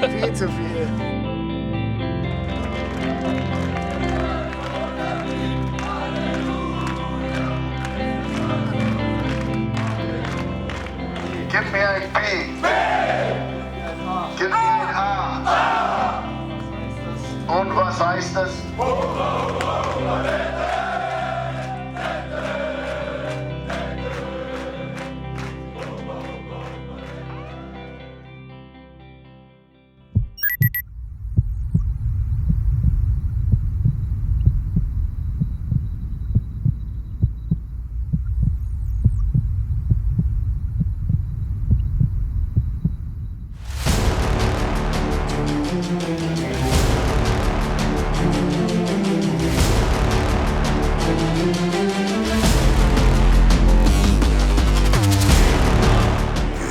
Viel zu viel. Gib mir ein B. Gib mir ein A. Und was heißt das?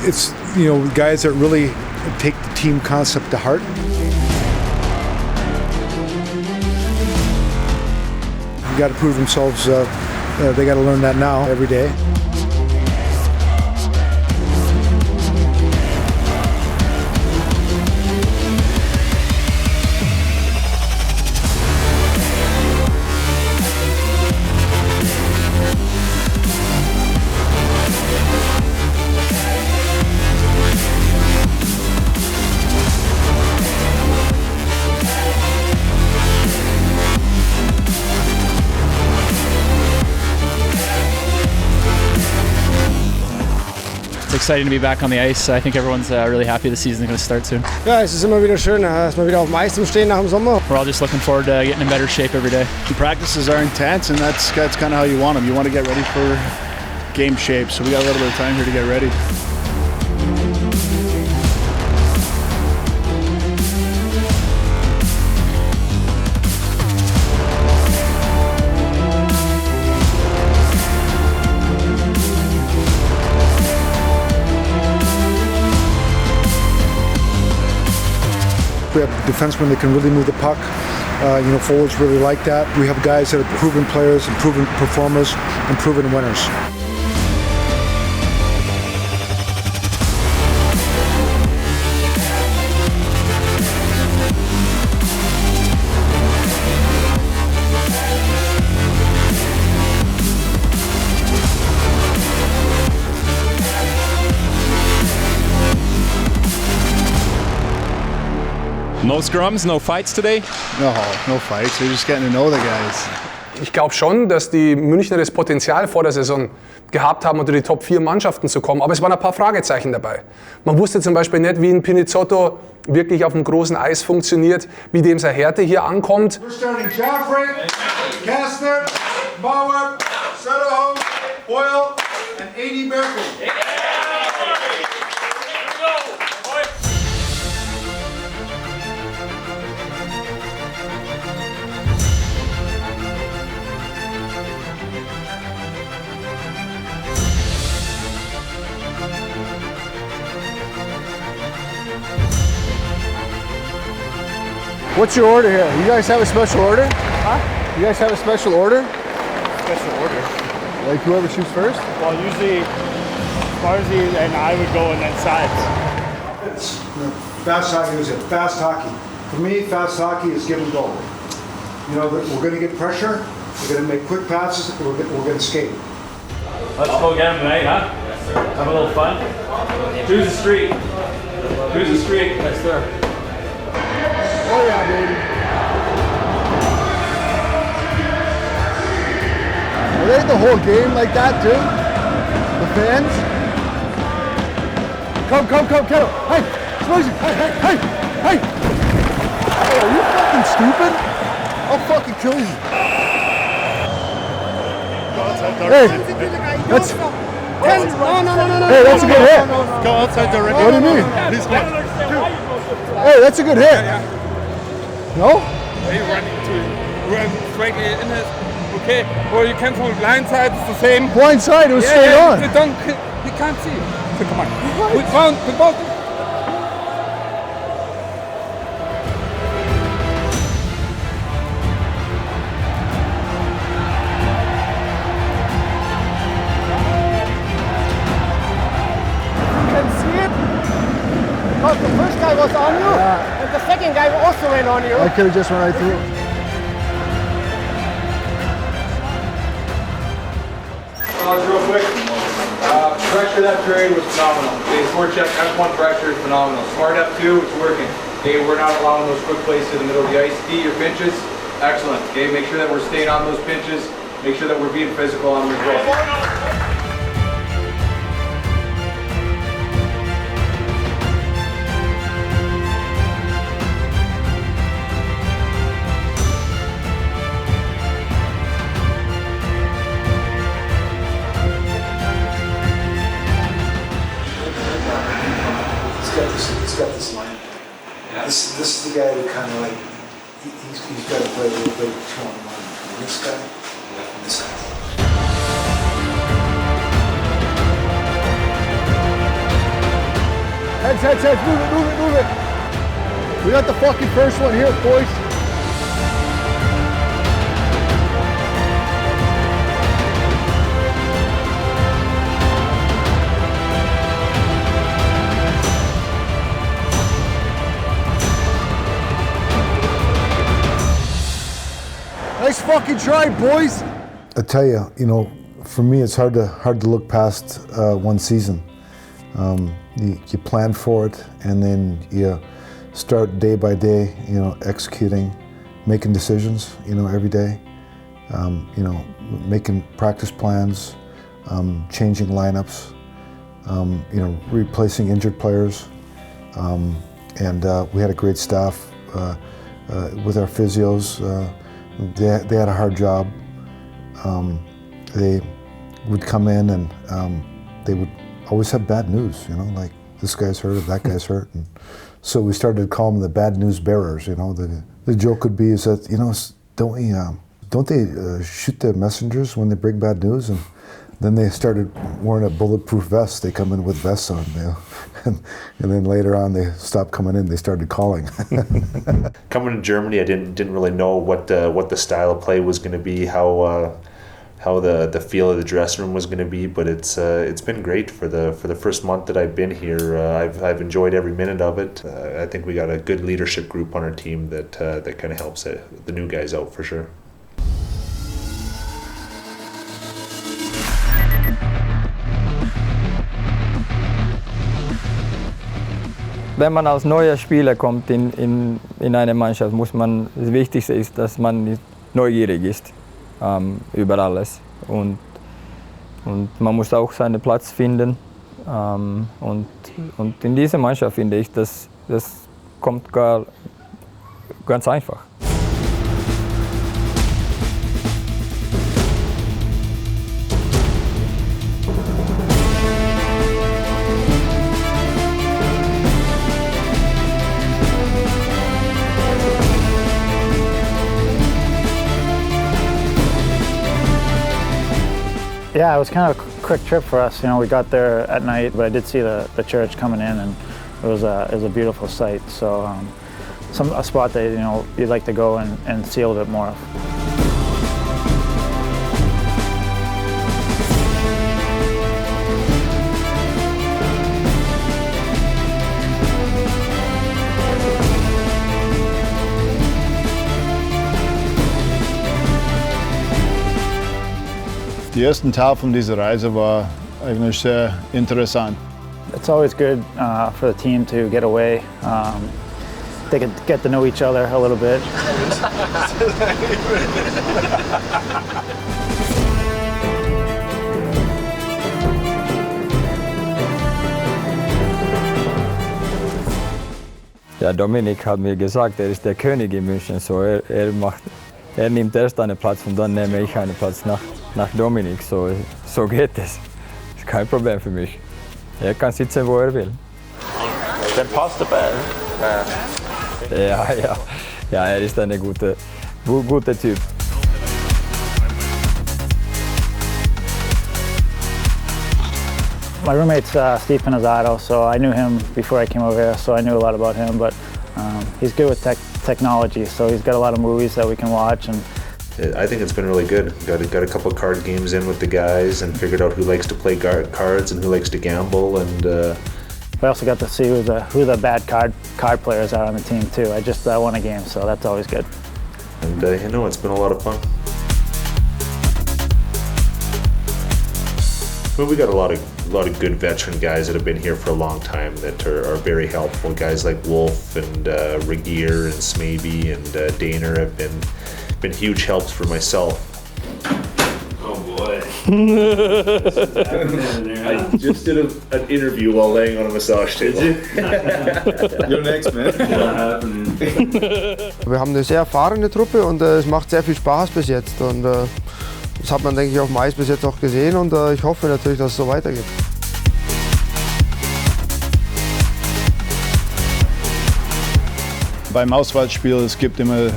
It's, you know, guys that really take the team concept to heart. You got to prove themselves. They got to learn that now, every day. It's exciting to be back on the ice. I think everyone's really happy the season's going to start soon. Ja, es ist immer wieder schön, dass wir wieder auf dem Eis stehen nach dem Sommer. We're all just looking forward to getting in better shape every day. Practices are intense, and that's kind of how you want them. You want to get ready for game shape, so we got a little bit of time here to get ready. We have defensemen that can really move the puck. You know, forwards really like that. We have guys that are proven players and proven performers and proven winners. No scrums, no fights today? No fights. We're just getting to know the guys. Ich glaube schon, dass die Münchner das Potenzial vor der Saison gehabt haben, unter die Top 4 Mannschaften zu kommen. Aber es waren ein paar Fragezeichen dabei. Man wusste zum Beispiel nicht, wie ein Pinizzotto wirklich auf dem großen Eis funktioniert, wie dem sein Härte hier ankommt. We're starting Jaffrey, Kastner, Bauer, Soderholm, Boyle, and 80 Berkeley. What's your order here? You guys have a special order? Huh? You guys have a special order? Special order. Like whoever shoots first? Well, usually Barzy and I would go and then sides. Fast hockey is it. Fast hockey. For me, fast hockey is give and go. You know, we're going to get pressure. We're going to make quick passes. We're going to skate. Let's go get him tonight, huh? Have a little fun. Who's the streak? Who's the streak? That's there. Oh yeah, baby. Are they the whole game like that too? The fans? Come, Kettle. Hey, Smoozy. Hey. Hey, are you fucking stupid? I'll fucking kill you. Hey, that's hey, that's a good hit. Go outside directly. What do you mean? He's one. Hey, that's a good hit. No? He ran straight in his. Okay, or you can from blind side, it's the same. Blind side, it was straight on. He can't see. So come on. We found. The first guy was on you, and the second guy also ran on you. I could have just run right through. Real quick, pressure that period was phenomenal. The forecheck F1 pressure is phenomenal. Smart F2, it's working. Okay, we're not allowing those quick plays to the middle of the ice. D, your pinches, excellent. Okay, make sure that we're staying on those pinches. Make sure that we're being physical on them as well. He's got this line. Yeah. This is the guy who kind of like, he's got to play a little bit of 2-on-1. This guy and this guy. Heads, move it. We got the fucking first one here, boys. Nice fucking try, boys. I tell you, for me, it's hard to look past one season. You plan for it, and then you start day by day, executing, making decisions, every day. Making practice plans, changing lineups, replacing injured players, and we had a great staff with our physios. They had a hard job. They would come in and they would always have bad news, like this guy's hurt or that guy's hurt. And so we started to call them the bad news bearers, The joke would be is that, don't they shoot the messengers when they bring bad news? And then they started wearing a bulletproof vest. They come in with vests on, and then later on they stopped coming in. They started calling. Coming to Germany, I didn't really know what the style of play was going to be, how the feel of the dressing room was going to be. But it's been great for the first month that I've been here. I've enjoyed every minute of it. I think we got a good leadership group on our team that kind of helps the new guys out for sure. Wenn man als neuer Spieler kommt in eine Mannschaft, das Wichtigste ist, dass man neugierig ist über alles. Und man muss auch seinen Platz finden. Und in dieser Mannschaft finde ich, das kommt ganz einfach. Yeah, it was kind of a quick trip for us. We got there at night, but I did see the church coming in, and it was a beautiful sight. So, a spot that you'd like to go and see a little bit more of. Die ersten Teil von dieser Reise war eigentlich sehr interessant. It's always good for the team to get away. They could get to know each other a little bit. Ja, Dominik hat mir gesagt, er ist der König in München, so er macht Er nimmt erst einen Platz und dann nehme ich einen Platz nach Dominik. So geht es. Ist kein Problem für mich. Er kann sitzen, wo er will. Then pass the ball. Ja, er ist ein guter Typ. My roommate's Steve Pinizzotto, so I knew him before I came over here, so I knew a lot about him, but he's good with technology, so he's got a lot of movies that we can watch. And I think it's been really good. Got a couple of card games in with the guys and figured out who likes to play cards and who likes to gamble. And we also got to see who the bad card players are on the team too. I just won a game, so that's always good. And it's been a lot of fun. Well, we got a lot of good veteran guys that have been here for a long time that are very helpful. Guys like Wolf and Regier and Smaby and Daner have been huge helps for myself. Oh boy. I just did an interview while laying on a massage table. You're next, man. Wir haben eine sehr erfahrene Truppe und es macht sehr viel Spaß bis jetzt. Und das hat man, denke ich, auf dem Eis bis jetzt auch gesehen und ich hoffe natürlich, dass es so weitergeht. Beim Auswärtsspiel, es gibt immer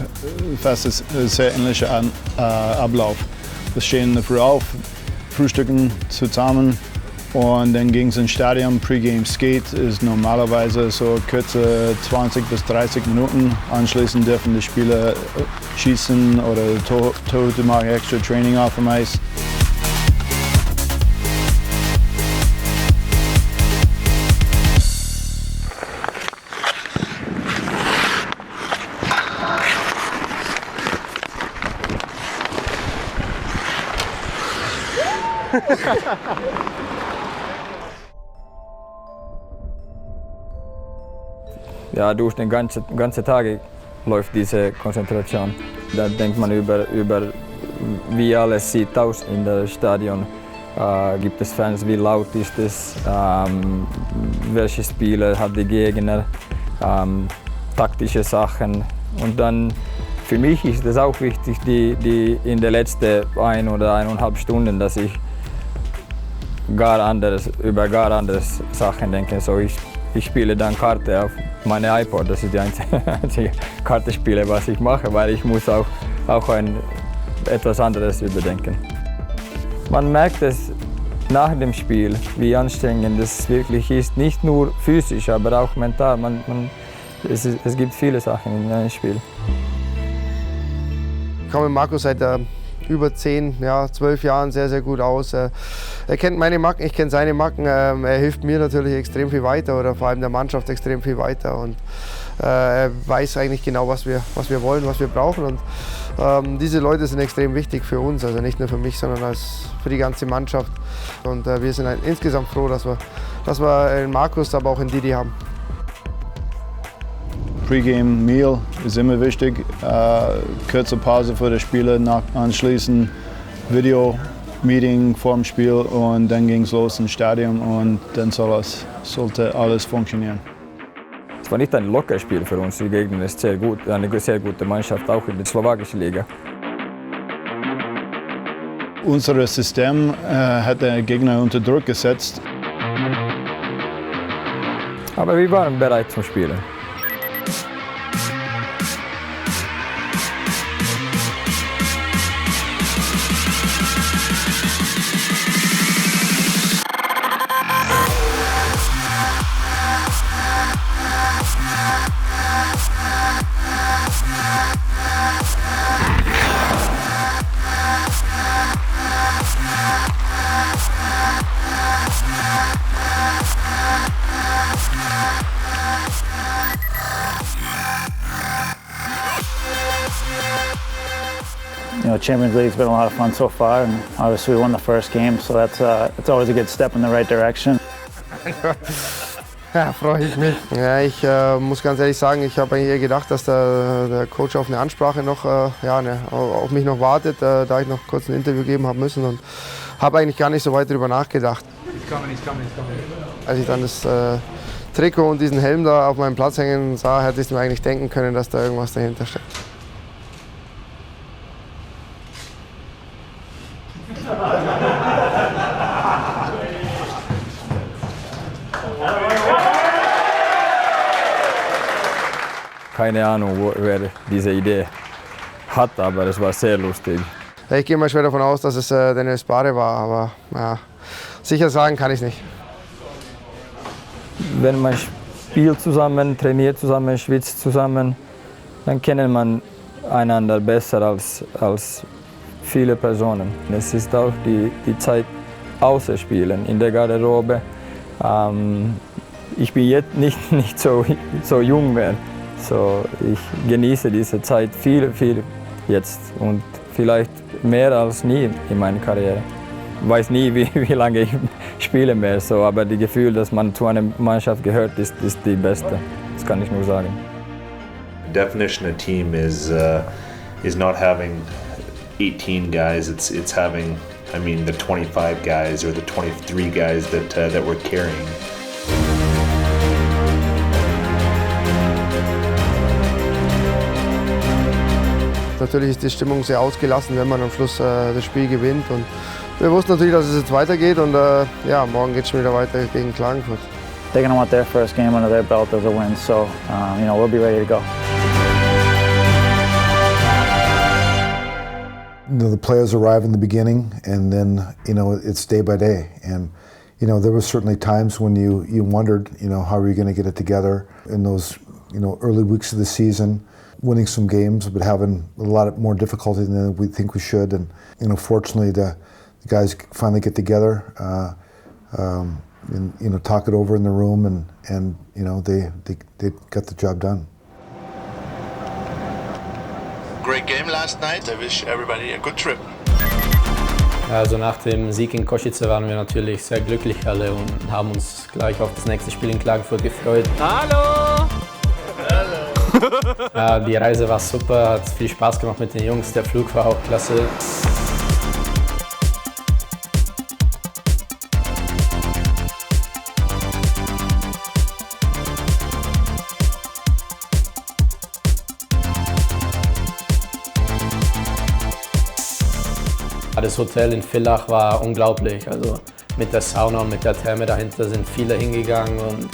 fast einen sehr ähnlichen Ablauf. Wir stehen in der Früh auf, frühstücken zusammen und dann ging es ins Stadion. Pre-Game Skate ist normalerweise so kurze 20 bis 30 Minuten. Anschließend dürfen die Spieler schießen oder Torhüter machen extra Training auf dem Eis. Ja, durch den ganzen Tag läuft diese Konzentration. Da denkt man über wie alles sieht aus in der Stadion. Gibt es Fans, wie laut ist es, welche Spieler hat die Gegner, taktische Sachen. Und dann für mich ist es auch wichtig, die in den letzten 1 oder 1,5 Stunden, dass ich über gar andere Sachen denke. So ich spiele dann Karte auf meine iPod. Das ist die einzige Kartenspiele, was ich mache, weil ich muss auch etwas anderes überdenken. Man merkt es nach dem Spiel, wie anstrengend es wirklich ist, nicht nur physisch, aber auch mental. Es gibt viele Sachen in einem Spiel. Ich komme mit Marco seit über 10, 12 Jahren sehr, sehr gut aus. Er kennt meine Macken, ich kenne seine Macken. Er hilft mir natürlich extrem viel weiter oder vor allem der Mannschaft extrem viel weiter. Und er weiß eigentlich genau, was wir wollen, was wir brauchen. Und diese Leute sind extrem wichtig für uns, also nicht nur für mich, sondern für die ganze Mannschaft. Und wir sind insgesamt froh, dass wir in Markus, aber auch in Didi haben. Pre-Game Meal ist immer wichtig. Kurze Pause für die Spieler, anschließend Video-Meeting vor dem Spiel und dann ging es los ins Stadion und dann sollte alles funktionieren. Es war nicht ein lockeres Spiel für uns. Die Gegner ist sehr gut, eine sehr gute Mannschaft, auch in der slowakischen Liga. Unser System hat den Gegner unter Druck gesetzt. Aber wir waren bereit zum Spielen. Champions League's been a lot of fun so far, and obviously we won the first game, so that's always a good step in the right direction. Ja, freue ich mich. Ja, ich muss ganz ehrlich sagen, ich habe eigentlich eher gedacht, dass der Coach auf eine Ansprache noch, auf mich noch wartet, da ich noch kurz ein Interview geben habe müssen und habe eigentlich gar nicht so weit darüber nachgedacht. He's coming. Als ich dann das Trikot und diesen Helm da auf meinem Platz hängen sah, hätte ich mir eigentlich denken können, dass da irgendwas dahinter steckt. Keine Ahnung, wer diese Idee hat, aber es war sehr lustig. Ich gehe mal schwer davon aus, dass es Daniel Spade war, aber ja, sicher sagen kann ich nicht. Wenn man spielt zusammen, trainiert zusammen, schwitzt zusammen, dann kennt man einander besser als viele Personen. Es ist auch die Zeit außer Spielen, in der Garderobe. Ich bin jetzt nicht so jung mehr. So, ich genieße diese Zeit viel jetzt und vielleicht mehr als nie in meiner Karriere. Ich weiß nie, wie lange ich spiele mehr, so, aber das Gefühl, dass man zu einer Mannschaft gehört, ist die beste. Das kann ich nur sagen. The definition of team is not having 18 guys. It's having, I mean, the 25 guys or the 23 guys that we're carrying. Natürlich ist die Stimmung sehr ausgelassen, wenn man am Schluss das Spiel gewinnt. Und wir wussten natürlich, dass es jetzt weitergeht und ja, morgen geht es schon wieder weiter gegen Klagenfurt. They're going to want their first game under their belt as a win, so we'll be ready to go. The players arrive in the beginning, and then it's day by day. And there were certainly times when you wondered, how are you going to get it together in those early weeks of the season. Winning some games, but having a lot more difficulty than we think we should. And fortunately, the guys finally get together and talk it over in the room, and they got the job done. Great game last night. I wish everybody a good trip. Also nach dem Sieg in Košice waren wir natürlich sehr glücklich alle und haben uns gleich auf das nächste Spiel in Klagenfurt gefreut. Hallo! Ja, die Reise war super, hat viel Spaß gemacht mit den Jungs, der Flug war auch klasse. Das Hotel in Villach war unglaublich, also mit der Sauna und mit der Therme dahinter sind viele hingegangen und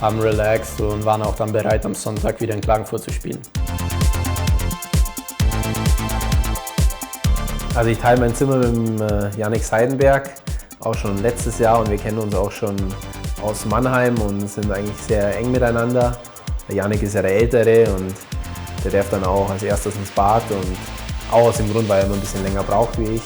haben relaxed und waren auch dann bereit, am Sonntag wieder in Klagenfurt zu spielen. Also ich teile mein Zimmer mit Jannik Seidenberg, auch schon letztes Jahr, und wir kennen uns auch schon aus Mannheim und sind eigentlich sehr eng miteinander. Der Jannik ist ja der Ältere und der darf dann auch als erstes ins Bad, und auch aus dem Grund, weil er immer ein bisschen länger braucht wie ich.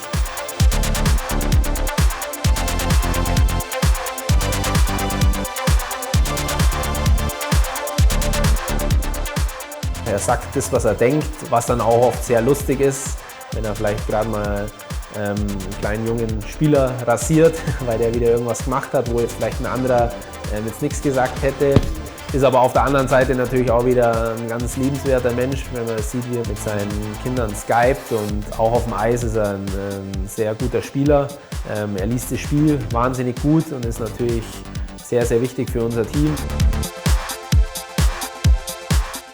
Er sagt das, was er denkt, was dann auch oft sehr lustig ist, wenn er vielleicht gerade mal einen kleinen jungen Spieler rasiert, weil der wieder irgendwas gemacht hat, wo jetzt vielleicht ein anderer jetzt nichts gesagt hätte. Ist aber auf der anderen Seite natürlich auch wieder ein ganz liebenswerter Mensch, wenn man sieht, wie er mit seinen Kindern skypt, und auch auf dem Eis ist er ein sehr guter Spieler. Er liest das Spiel wahnsinnig gut und ist natürlich sehr, sehr wichtig für unser Team.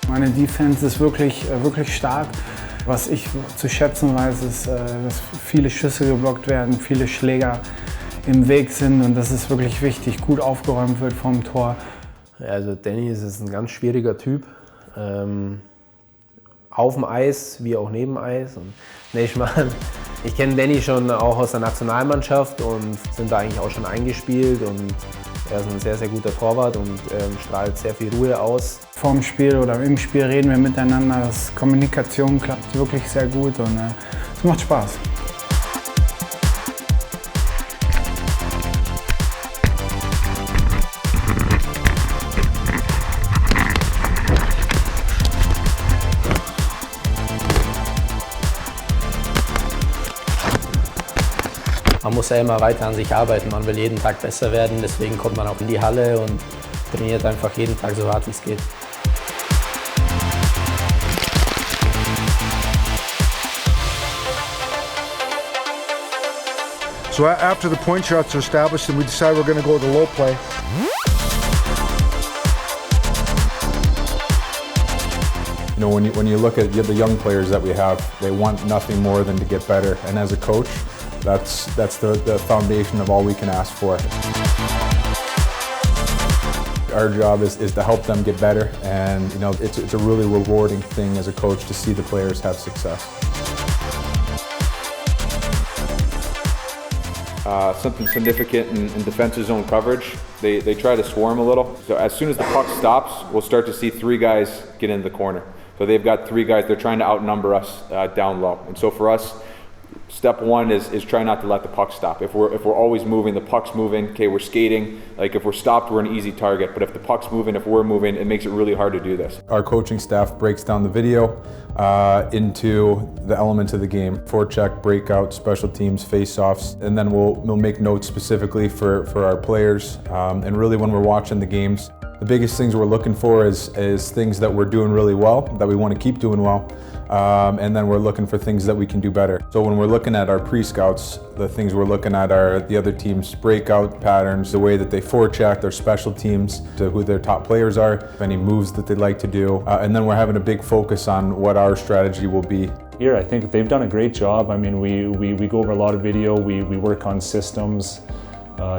Meine Defense ist wirklich stark. Was ich zu schätzen weiß, ist, dass viele Schüsse geblockt werden, viele Schläger im Weg sind, und das ist wirklich wichtig, gut aufgeräumt wird vom Tor. Also Danny ist ein ganz schwieriger Typ, auf dem Eis wie auch neben Eis. Und ich kenne Danny schon auch aus der Nationalmannschaft und sind da eigentlich auch schon eingespielt, und er ist ein sehr, sehr guter Torwart und strahlt sehr viel Ruhe aus. Vorm Spiel oder im Spiel reden wir miteinander, das Kommunikation klappt wirklich sehr gut, und es macht Spaß. Man muss ja immer weiter an sich arbeiten, man will jeden Tag besser werden, deswegen kommt man auch in die Halle und trainiert einfach jeden Tag so hart wie es geht. So after the point shots are established, and we decide we're going to go with the low play. When you look at the young players that we have, they want nothing more than to get better. And as a coach, That's the foundation of all we can ask for. Our job is to help them get better, and it's a really rewarding thing as a coach to see the players have success. Something significant in defensive zone coverage. They try to swarm a little. So as soon as the puck stops, we'll start to see 3 guys get into the corner. So they've got 3 guys, they're trying to outnumber us down low. And so for us, step 1 is try not to let the puck stop. If we're always moving, the puck's moving, okay, we're skating. Like if we're stopped, we're an easy target. But if the puck's moving, if we're moving, it makes it really hard to do this. Our coaching staff breaks down the video into the elements of the game: forecheck, breakout, special teams, face-offs, and then we'll make notes specifically for our players. And really, when we're watching the games, the biggest things we're looking for is things that we're doing really well, that we want to keep doing well. And then we're looking for things that we can do better. So when we're looking at our pre-scouts, the things we're looking at are the other team's breakout patterns, the way that they forecheck, their special teams, to who their top players are, any moves that they'd like to do. And then we're having a big focus on what our strategy will be. Here, I think they've done a great job. I mean, we go over a lot of video, we work on systems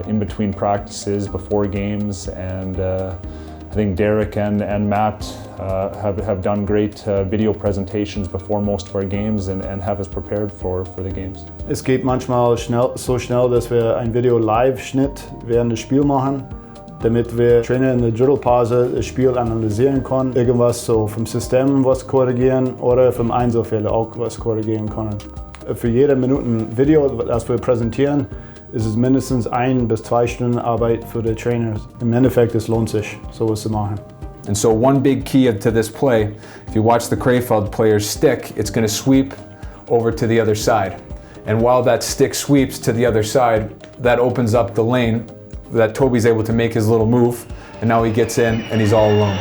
in between practices, before games, and I think Derek and Matt have done great video presentations before most of our games and have us prepared for the games. Es geht manchmal so schnell, dass wir ein Video-Live-Schnitt während des Spiels machen, damit wir Trainer in der Drittelpause das Spiel analysieren können, irgendwas so vom System was korrigieren oder vom Einzelfälle auch was korrigieren können. Für jede Minute Video, das wir präsentieren, ist es mindestens 1 bis 2 Stunden Arbeit für die Trainer. Im Endeffekt, es lohnt sich, sowas zu machen. And so one big key to this play, if you watch the Krefeld player's stick, it's going to sweep over to the other side. And while that stick sweeps to the other side, that opens up the lane that Toby's able to make his little move, and now he gets in and he's all alone.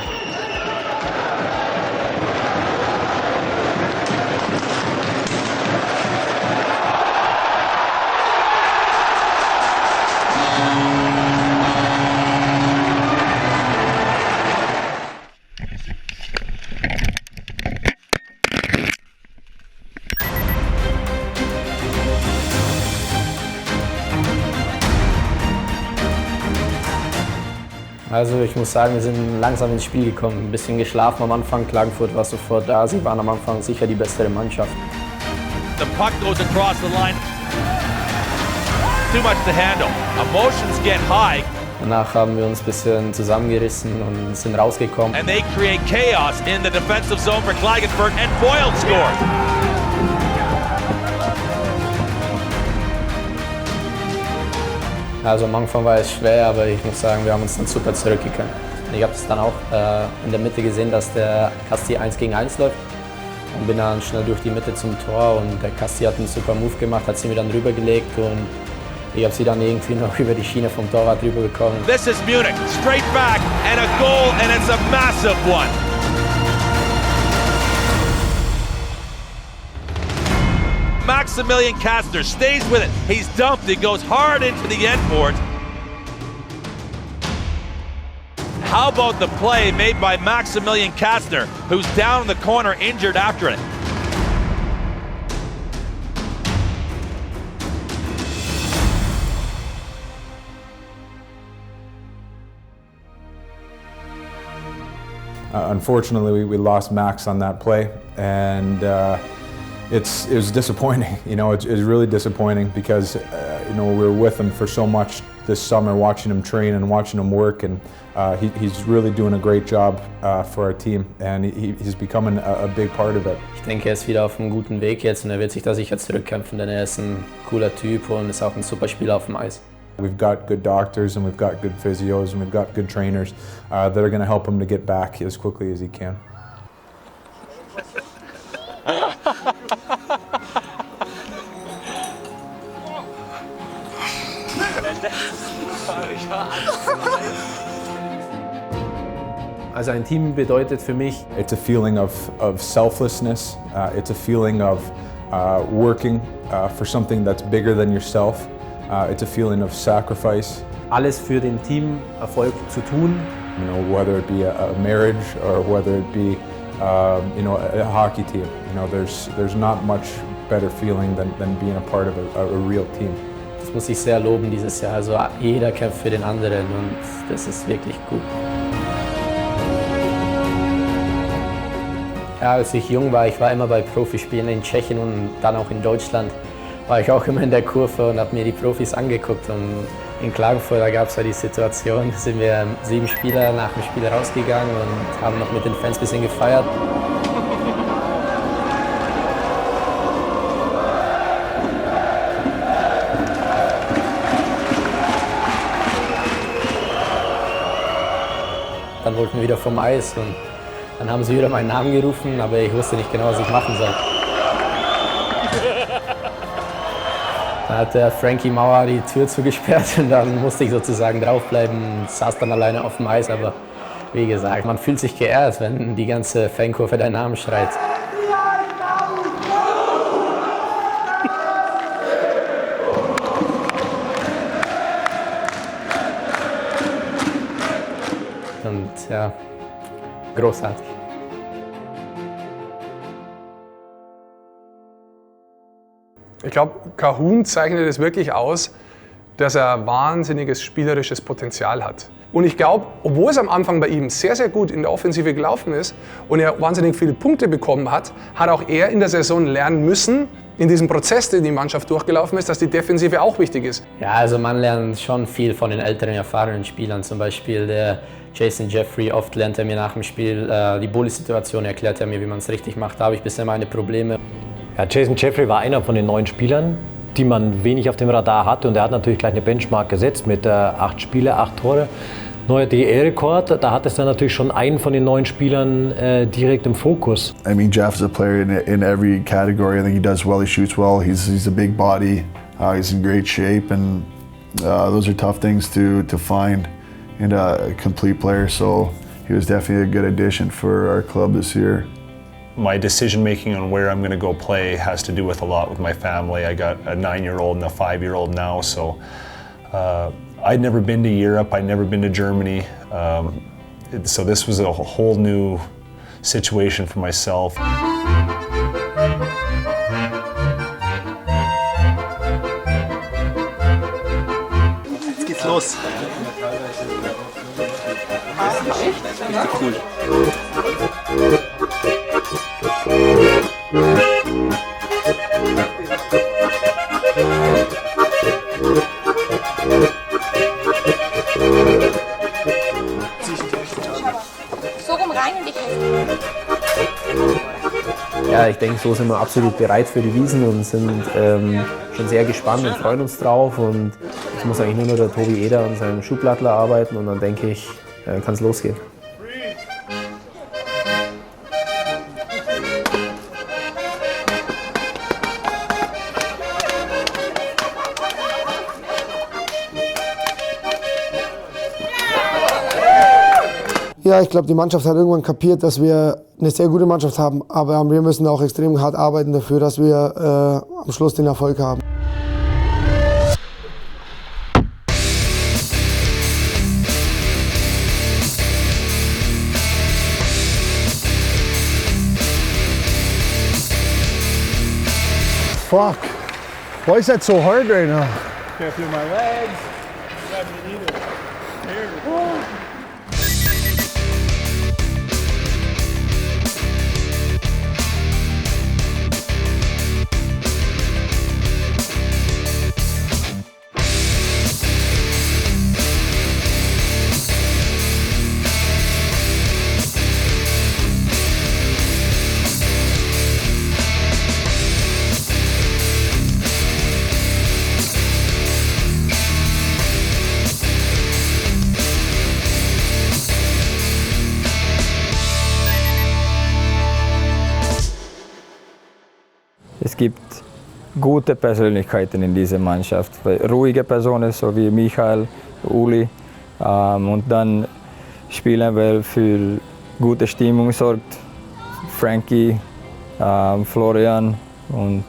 Also ich muss sagen, wir sind langsam ins Spiel gekommen. Ein bisschen geschlafen am Anfang. Klagenfurt war sofort da. Sie waren am Anfang sicher die bessere Mannschaft. The puck goes across the line. Too much to handle. Emotions get high. Danach haben wir uns ein bisschen zusammengerissen und sind rausgekommen. And they create chaos in the defensive zone for Klagenfurt, and Boyle scores. Also am Anfang war es schwer, aber ich muss sagen, wir haben uns dann super zurückgekommen. Ich habe es dann auch in der Mitte gesehen, dass der Casti 1 gegen 1 läuft und bin dann schnell durch die Mitte zum Tor und der Casti hat einen super Move gemacht, hat sie mir dann rübergelegt und ich habe sie dann irgendwie noch über die Schiene vom Torwart rüber bekommen. This is Munich, straight back and a goal, and it's a massive one. Maximilian Kastner stays with it. He's dumped. He goes hard into the end board. How about the play made by Maximilian Kastner, who's down in the corner, injured after it? Unfortunately, we lost Max on that play, and it was disappointing. You know, it was really disappointing because we were with him for so much this summer, watching him train and watching him work, and he's really doing a great job for our team, and he's becoming a big part of it. Ich denke, er ist wieder auf einem guten Weg jetzt und er wird sich da sicher zurückkämpfen, denn er ist ein cooler Typ und ist auch ein super Spieler auf dem Eis. We've got good doctors and we've got good physios and we've got good trainers that are going to help him to get back as quickly as he can. Also ein Team bedeutet für mich, it's a feeling of selflessness. It's a feeling of working for something that's bigger than yourself. It's a feeling of sacrifice. Alles für den Teamerfolg zu tun. You know, whether it be a marriage or whether it be a hockey team. You know, there's not much better feeling than being a part of a real team. Das muss ich sehr loben dieses Jahr. Also jeder kämpft für den anderen und das ist wirklich gut. Ja, als ich jung war, ich war immer bei Profispielen in Tschechien und dann auch in Deutschland, war ich auch immer in der Kurve und habe mir die Profis angeguckt. Und in Klagenfurt, da gab es ja die Situation, sind wir 7 Spieler nach dem Spiel rausgegangen und haben noch mit den Fans ein bisschen gefeiert. Dann wollten wir wieder vom Eis und dann haben sie wieder meinen Namen gerufen, aber ich wusste nicht genau, was ich machen soll. Dann hat der Frankie Mauer die Tür zugesperrt und dann musste ich sozusagen draufbleiben und saß dann alleine auf dem Eis. Aber wie gesagt, man fühlt sich geehrt, wenn die ganze Fankurve deinen Namen schreit. Und ja, großartig. Ich glaube, Kahun zeichnet es wirklich aus, dass er wahnsinniges spielerisches Potenzial hat. Und ich glaube, obwohl es am Anfang bei ihm sehr, sehr gut in der Offensive gelaufen ist und er wahnsinnig viele Punkte bekommen hat, hat auch er in der Saison lernen müssen, in diesem Prozess, den die Mannschaft durchgelaufen ist, dass die Defensive auch wichtig ist. Ja, also man lernt schon viel von den älteren, erfahrenen Spielern. Zum Beispiel der Jason Jeffrey, oft lernt er mir nach dem Spiel die Bully-Situation, erklärt er mir, wie man es richtig macht. Da habe ich bisher meine Probleme. Ja, Jason Jeffrey war einer von den neuen Spielern, die man wenig auf dem Radar hatte. Und er hat natürlich gleich eine Benchmark gesetzt mit 8 Spiele, 8 Tore. Neuer DEL-Rekord, da hat es dann natürlich schon einen von den neuen Spielern direkt im Fokus. I mean, Jeff is a player in every category. I think he does well, he shoots well, he's a big body, he's in great shape, and those are tough things to find in a complete player. So he was definitely a good addition for our club this year. My decision making on where I'm going to go play has to do with a lot with my family. I got a 9-year-old and a 5-year-old now, so I'd never been to Europe, I'd never been to Germany, so this was a whole new situation for myself. Jetzt geht's los. Richtig cool. So rum rein in die Kälte. Ja, ich denke, so sind wir absolut bereit für die Wiesn und sind schon sehr gespannt und freuen uns drauf. Und jetzt muss eigentlich nur noch der Tobi Eder an seinem Schuhplattler arbeiten und dann denke ich, kann es losgehen. Ja, ich glaube, die Mannschaft hat irgendwann kapiert, dass wir eine sehr gute Mannschaft haben. Aber wir müssen auch extrem hart arbeiten dafür, dass wir am Schluss den Erfolg haben. Fuck. Why is that so hard right now? Can't feel my legs. Not me either. Here. Es gibt gute Persönlichkeiten in dieser Mannschaft, ruhige Personen, so wie Michael, Uli, und dann Spieler, wer für gute Stimmung sorgt, Frankie, Florian und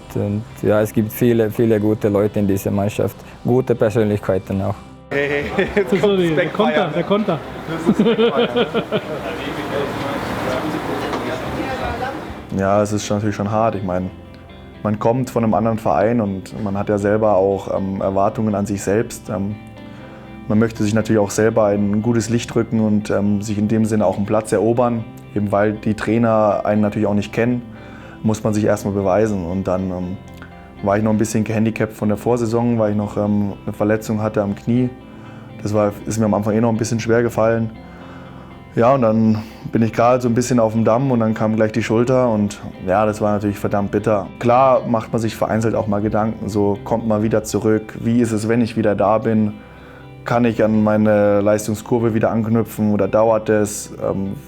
ja, es gibt viele gute Leute in dieser Mannschaft, gute Persönlichkeiten auch. Hey, der Konter. Ja, es ist natürlich schon hart. Ich meine, man kommt von einem anderen Verein und man hat ja selber auch Erwartungen an sich selbst. Man möchte sich natürlich auch selber ein gutes Licht rücken und sich in dem Sinne auch einen Platz erobern. Eben weil die Trainer einen natürlich auch nicht kennen, muss man sich erstmal beweisen. Und dann war ich noch ein bisschen gehandicapt von der Vorsaison, weil ich noch eine Verletzung hatte am Knie. Das ist mir am Anfang noch ein bisschen schwer gefallen. Ja, und dann bin ich gerade so ein bisschen auf dem Damm und dann kam gleich die Schulter und ja, das war natürlich verdammt bitter. Klar macht man sich vereinzelt auch mal Gedanken, so kommt man wieder zurück, wie ist es, wenn ich wieder da bin? Kann ich an meine Leistungskurve wieder anknüpfen oder dauert es?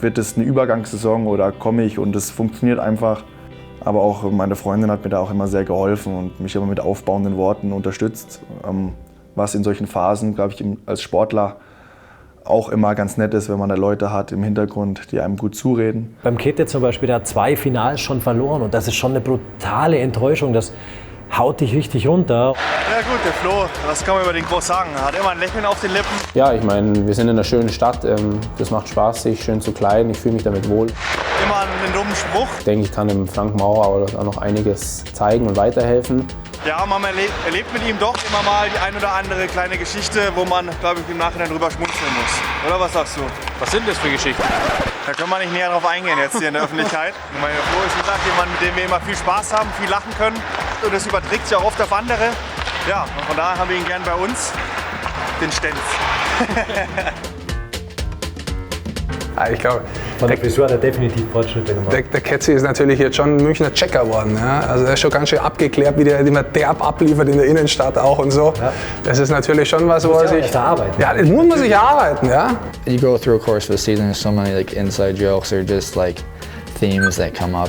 Wird es eine Übergangssaison oder komme ich und es funktioniert einfach? Aber auch meine Freundin hat mir da auch immer sehr geholfen und mich immer mit aufbauenden Worten unterstützt, was in solchen Phasen, glaube ich, als Sportler auch immer ganz nett ist, wenn man da Leute hat im Hintergrund, die einem gut zureden. Beim Kete zum Beispiel, der hat 2 Finals schon verloren und das ist schon eine brutale Enttäuschung. Das haut dich richtig runter. Ja gut, der Flo, was kann man über den groß sagen? Er hat immer ein Lächeln auf den Lippen. Ja, ich meine, wir sind in einer schönen Stadt. Das macht Spaß, sich schön zu kleiden. Ich fühle mich damit wohl. Immer einen dummen Spruch. Ich denke, ich kann dem Frank Maurer auch noch einiges zeigen und weiterhelfen. Ja, man erlebt mit ihm doch immer mal die ein oder andere kleine Geschichte, wo man, glaube ich, im Nachhinein drüber schmunzeln muss. Oder was sagst du? Was sind das für Geschichten? Da können wir nicht näher drauf eingehen jetzt hier in der Öffentlichkeit. Ich meine, Flo ist, wie gesagt, jemand, mit dem wir immer viel Spaß haben, viel lachen können. Und das überträgt sich auch oft auf andere. Ja, und von daher haben wir ihn gern bei uns, den Stenz. Ich glaube, von der Frisur hat er definitiv Fortschritte gemacht. Der Ketzi ist natürlich jetzt schon ein Münchner Checker geworden. Ja? Also er ist schon ganz schön abgeklärt, wie der immer derb abliefert in der Innenstadt auch und so. Ja. Das ist natürlich schon was, wo er sich... Ja, das muss man sich erarbeiten, ja. You go through a course of the season, there's so many like inside jokes or just like themes that come up.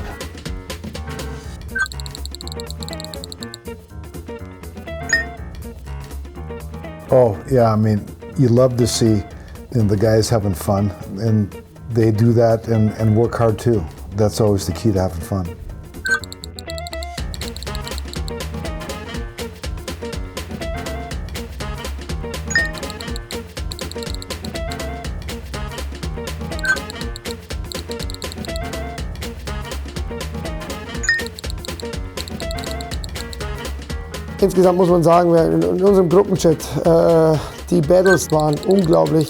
Oh, yeah, I mean, you love to see the guys having fun, and they do that and work hard too. That's always the key to having fun. Insgesamt muss man sagen, in unserem Gruppenchat, die Battles waren unglaublich.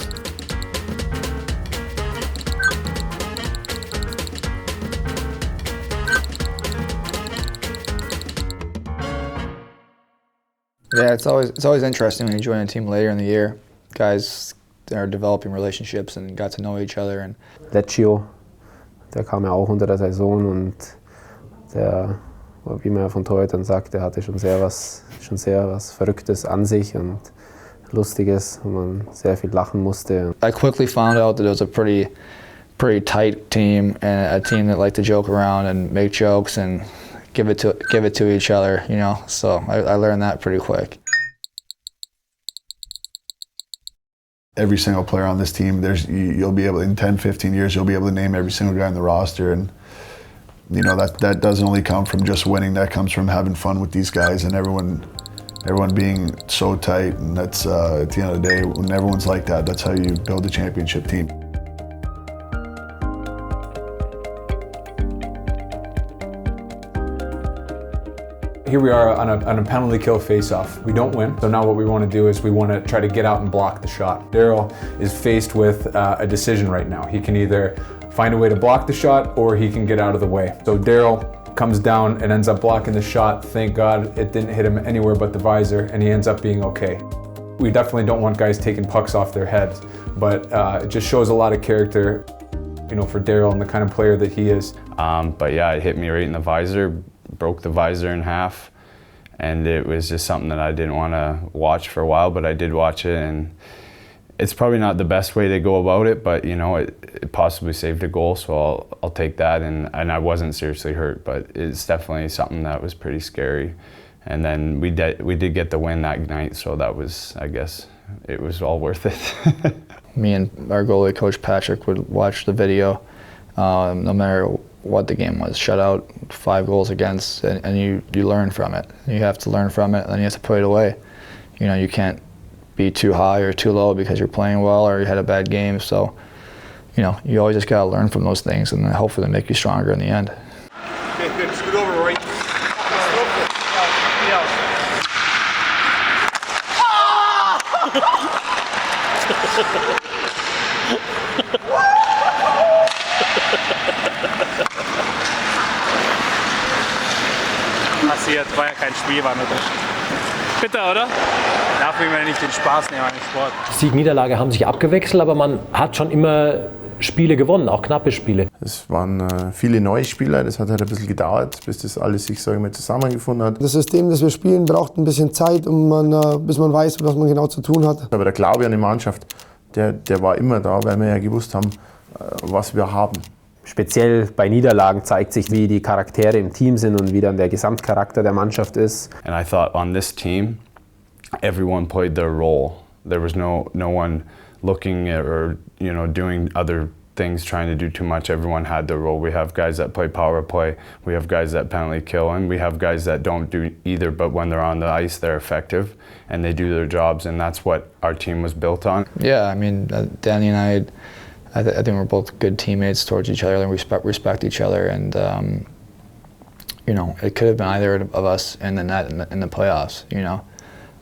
Yeah, it's always interesting when you join a team later in the year. Guys are developing relationships and got to know each other. And Leccio, der kam ja auch unter der Saison und der, wie man ja von Torhütern sagt, der hatte schon sehr was Verrücktes an sich und Lustiges, wo man sehr viel lachen musste. I quickly found out that it was a pretty tight team and a team that liked to joke around and make jokes and give it to each other, you know. So I learned that pretty quick. Every single player on this team, you'll be able, in 10, 15 years, you'll be able to name every single guy on the roster, and you know that doesn't only come from just winning. That comes from having fun with these guys and everyone being so tight. And that's at the end of the day, when everyone's like that, that's how you build a championship team. Here we are on a penalty kill face-off. We don't win, so now what we want to do is we want to try to get out and block the shot. Daryl is faced with a decision right now. He can either find a way to block the shot or he can get out of the way. So Daryl comes down and ends up blocking the shot. Thank God it didn't hit him anywhere but the visor, and he ends up being okay. We definitely don't want guys taking pucks off their heads, but it just shows a lot of character, you know, for Daryl and the kind of player that he is. But yeah, it hit me right in the visor. Broke the visor in half, and it was just something that I didn't want to watch for a while, but I did watch it, and it's probably not the best way to go about it, but you know, it possibly saved a goal, so I'll take that, and I wasn't seriously hurt, but it's definitely something that was pretty scary. And then we did get the win that night, so that was, I guess, it was all worth it. Me and our goalie coach Patrick would watch the video, no matter what the game was, shutout, 5 goals against, and you learn from it. You have to learn from it, and then you have to put it away. You know, you can't be too high or too low because you're playing well or you had a bad game. So, you know, you always just gotta learn from those things, and then hopefully they make you stronger in the end. Okay, good. Scoot over, Roy. Passiert, war ja kein Spiel, war nur Bitter, oder? Darf ich mir nicht den Spaß nehmen an dem Sport. Sieg, Niederlage haben sich abgewechselt, aber man hat schon immer Spiele gewonnen, auch knappe Spiele. Es waren viele neue Spieler, das hat halt ein bisschen gedauert, bis das alles sich, sage ich mal, zusammengefunden hat. Das System, das wir spielen, braucht ein bisschen Zeit, bis man weiß, was man genau zu tun hat. Aber der Glaube an die Mannschaft, der war immer da, weil wir ja gewusst haben, was wir haben. Speziell bei Niederlagen zeigt sich, wie die Charaktere im Team sind und wie dann der Gesamtcharakter der Mannschaft ist. And I thought on this team, everyone played their role. There was no one looking at or doing other things, trying to do too much. Everyone had their role. We have guys that play power play. We have guys that penalty kill, and we have guys that don't do either. But when they're on the ice, they're effective and they do their jobs, and that's what our team was built on. Yeah, I mean, Danny and I think we're both good teammates towards each other and respect each other. And it could have been either of us in the net in the playoffs.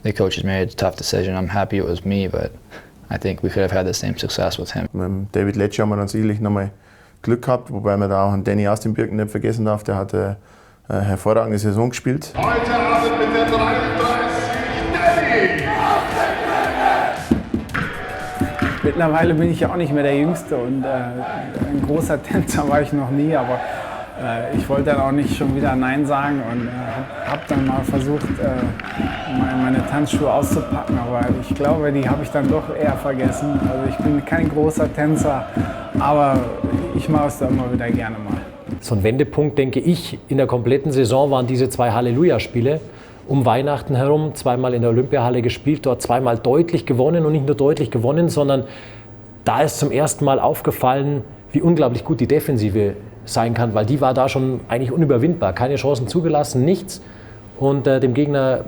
The coaches made a tough decision. I'm happy it was me, but I think we could have had the same success with him. Mit David Lecce haben wir dann sicherlich nochmal Glück gehabt, wobei man da auch einen Danny aus dem Birken nicht vergessen darf. Der hat eine hervorragende Saison gespielt. Heute Abend mit der 33 Danny! Mittlerweile bin ich ja auch nicht mehr der Jüngste und ein großer Tänzer war ich noch nie, aber ich wollte dann auch nicht schon wieder Nein sagen und habe dann mal versucht, meine Tanzschuhe auszupacken, aber ich glaube, die habe ich dann doch eher vergessen. Also ich bin kein großer Tänzer, aber ich mache es da immer wieder gerne mal. So ein Wendepunkt, denke ich, in der kompletten Saison waren diese 2 Halleluja-Spiele. Um Weihnachten herum, 2-mal in der Olympiahalle gespielt, dort 2-mal deutlich gewonnen und nicht nur deutlich gewonnen, sondern da ist zum ersten Mal aufgefallen, wie unglaublich gut die Defensive sein kann, weil die war da schon eigentlich unüberwindbar. Keine Chancen zugelassen, nichts und dem Gegner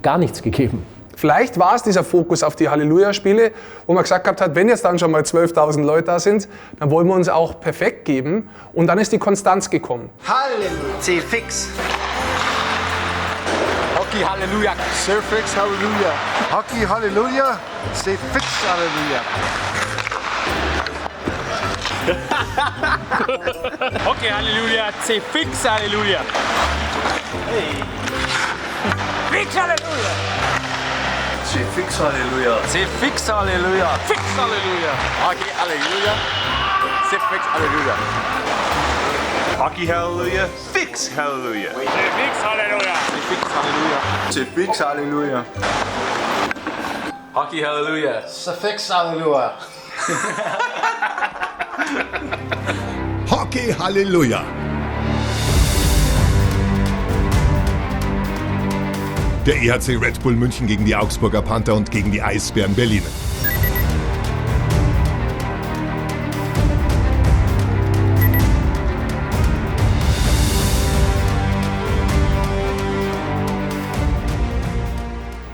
gar nichts gegeben. Vielleicht war es dieser Fokus auf die Halleluja-Spiele, wo man gesagt hat, wenn jetzt dann schon mal 12.000 Leute da sind, dann wollen wir uns auch perfekt geben und dann ist die Konstanz gekommen. Halleluja, C-Fix. Hockey Halleluja, C-Fix Halleluja. Hockey Halleluja, C-Fix Halleluja. Hockey Halleluja, C-Fix Halleluja. Hey. Fix Halleluja. C-Fix Halleluja. C-Fix Halleluja. Fix Halleluja. Hockey Halleluja. C-Fix Halleluja. Hockey Halleluja, Fix Halleluja. C-Fix Halleluja. C-Fix Halleluja. Hockey Halleluja. C-Fix Halleluja. Hockey Halleluja. Der EHC Red Bull München gegen die Augsburger Panther und gegen die Eisbären Berlin.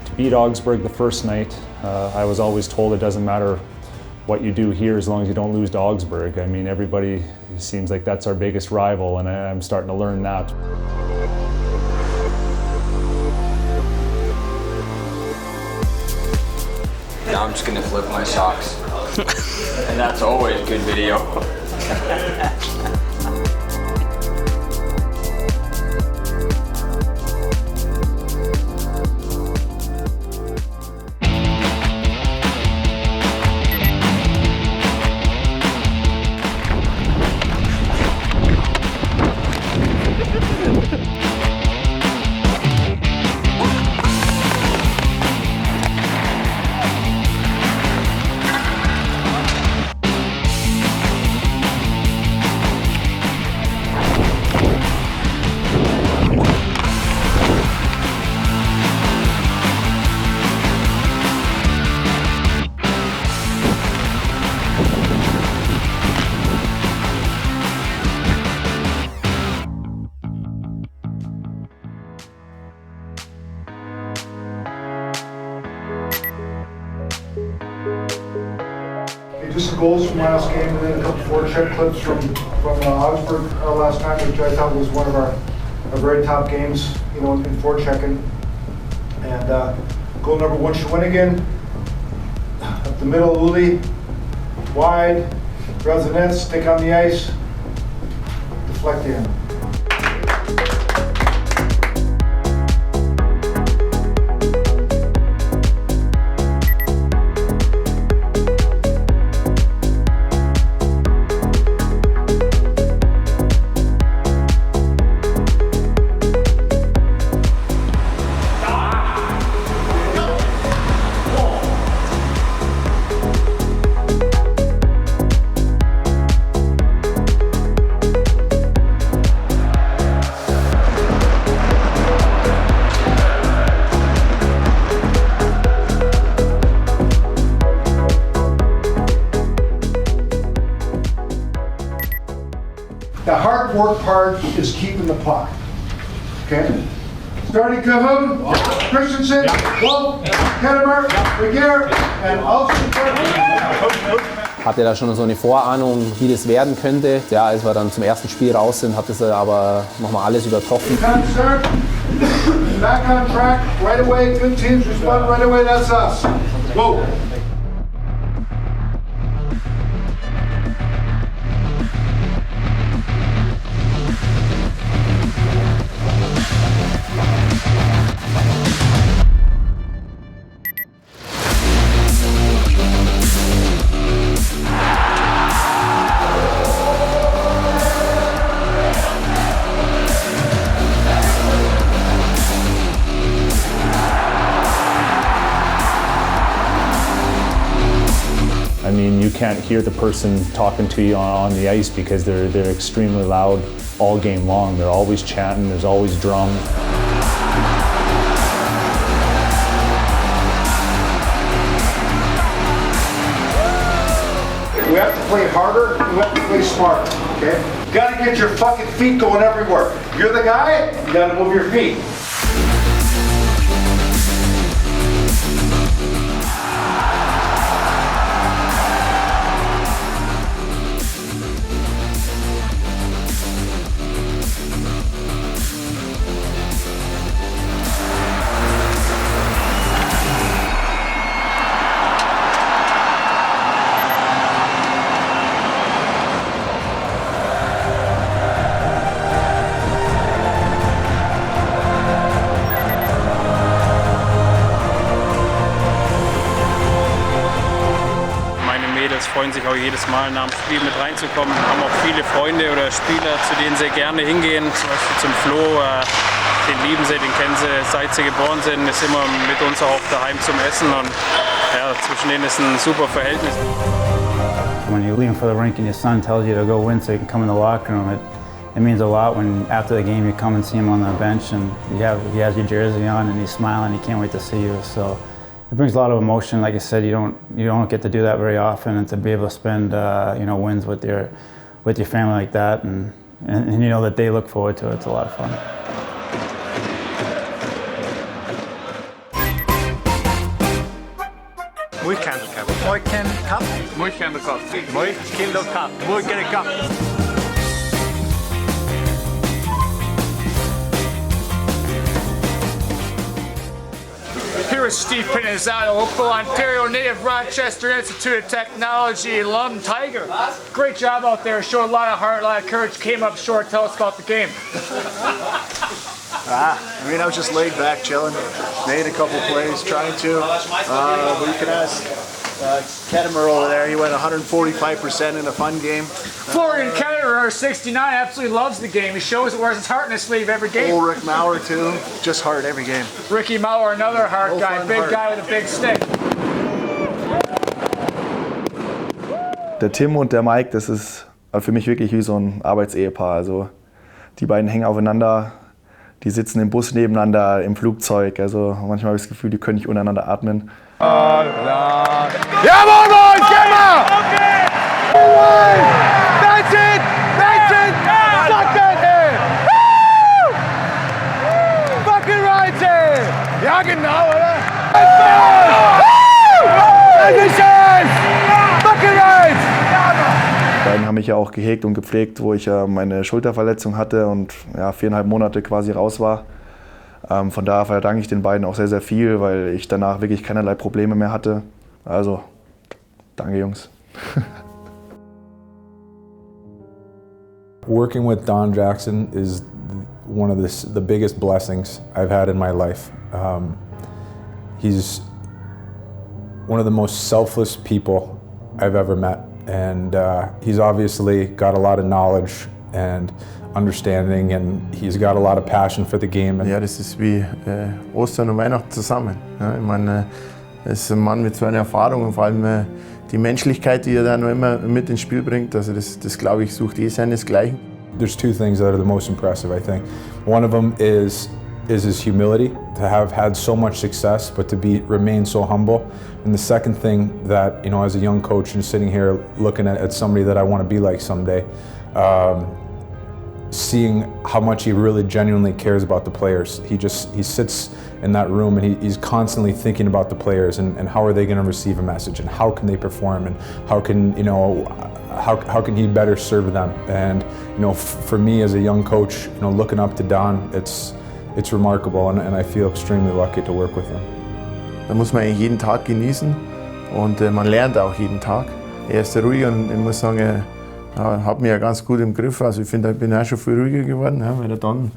To beat Augsburg the first night, I was always told it doesn't matter what you do here as long as you don't lose to Augsburg. I mean, everybody seems like that's our biggest rival, and I'm starting to learn that. Now I'm just gonna flip my socks. And that's always good video. Just some goals from last game, and then a couple forecheck clips from Augsburg last night, which I thought was one of our very top games, in forechecking. And goal number 1, Shawinigan. the middle Uli, wide, grabs the net, stick on the ice, deflect in. The hard work part is keeping the puck. Okay? Starting Cahoon, Christensen, Wolf, Kettemer, Regier, and Olsen. Hatte da schon so eine Vorahnung, wie das werden könnte. Ja, als wir dann zum ersten Spiel raus sind, hat es aber nochmal alles übertroffen. Start. Back on track, right away, good teams respond right away, that's us. Go! I mean, you can't hear the person talking to you on the ice because they're extremely loud all game long. They're always chanting, there's always drums. We have to play harder, we have to play smarter, okay? You gotta get your fucking feet going everywhere. You're the guy, you gotta move your feet. Freuen sich auch jedes Mal nach dem Spiel mit reinzukommen. Haben auch viele Freunde oder Spieler, zu denen sie gerne hingehen. Zum Beispiel zum Flo, den lieben sie, den kennen sie, seit sie geboren sind, ist immer mit uns auch daheim zum Essen und ja, zwischen denen ist ein super Verhältnis. When you're leaving for the rink and your son tells you to go win so you can come in the locker room, it means a lot when after the game you come and see him on the bench and he has your jersey on and he's smiling, he can't wait to see you. So it brings a lot of emotion. Like I said, you don't get to do that very often, and to be able to spend wins with your family like that, and you know that they look forward to it. It's a lot of fun. Muy Candle Cup. Muy Candle Cup. Muy Candle Cup. Muy Candle Cup. Muy Candle Cup. Here is Steve Pinizzotto, Oakville, Ontario native, Rochester Institute of Technology alum, Tiger. Great job out there, showed a lot of heart, a lot of courage, came up short. Tell us about the game. I was just laid back, chilling. Made a couple plays, trying to. But you can ask Kettemer over there. He went 145% in a fun game. Florian Kettemer, 69, absolutely loves the game. He shows it, wears his heart in his sleeve every game. Old Rick Maurer too, just heart every game. Ricky Maurer, another heart guy, big guy with a big stick. Der Tim und der Mike, das ist für mich wirklich wie so ein Arbeitsehepaar. Also die beiden hängen aufeinander, die sitzen im Bus nebeneinander, im Flugzeug. Also manchmal habe ich das Gefühl, die können nicht untereinander atmen. Jawohl, Boys, geh mal! Okay! That's it! That's it! Suck that in! Woo! Fucking right here! Ja, genau, oder? Das ist es! Fucking right! Die beiden haben mich ja auch gehegt und gepflegt, wo ich meine Schulterverletzung hatte und 4,5 Monate quasi raus war. Von daher verdanke ich den beiden auch sehr, sehr viel, weil ich danach wirklich keinerlei Probleme mehr hatte. Also Danke, Jungs. Working with Don Jackson is one of the biggest blessings I've had in my life. He's one of the most selfless people I've ever met, and he's obviously got a lot of knowledge and understanding, and he's got a lot of passion for the game. Ja, das ist wie Ostern und Weihnachten zusammen. Ja, ich meine, das ist ein Mann mit so einer Erfahrung und vor allem die Menschlichkeit, die er da noch immer mit ins Spiel bringt. Also das glaube ich, sucht seinesgleichen. There's two things that are the most impressive, I think. One of them is his humility, to have had so much success, but to remain so humble. And the second thing that, you know, as a young coach and sitting here looking at somebody that I want to be like someday, seeing how much he really genuinely cares about the players. He sits in that room and he's constantly thinking about the players and how are they going to receive a message and how can they perform and how can, you know, how can he better serve them. And, you know, for me as a young coach, you know, looking up to Don, it's remarkable and I feel extremely lucky to work with him. Da muss man jeden Tag genießen und man lernt auch jeden Tag. Er ist ruhig und ich muss sagen, hat mich ja ganz gut im Griff. Also ich finde, ich bin auch schon viel ruhiger geworden, ja, weil er dann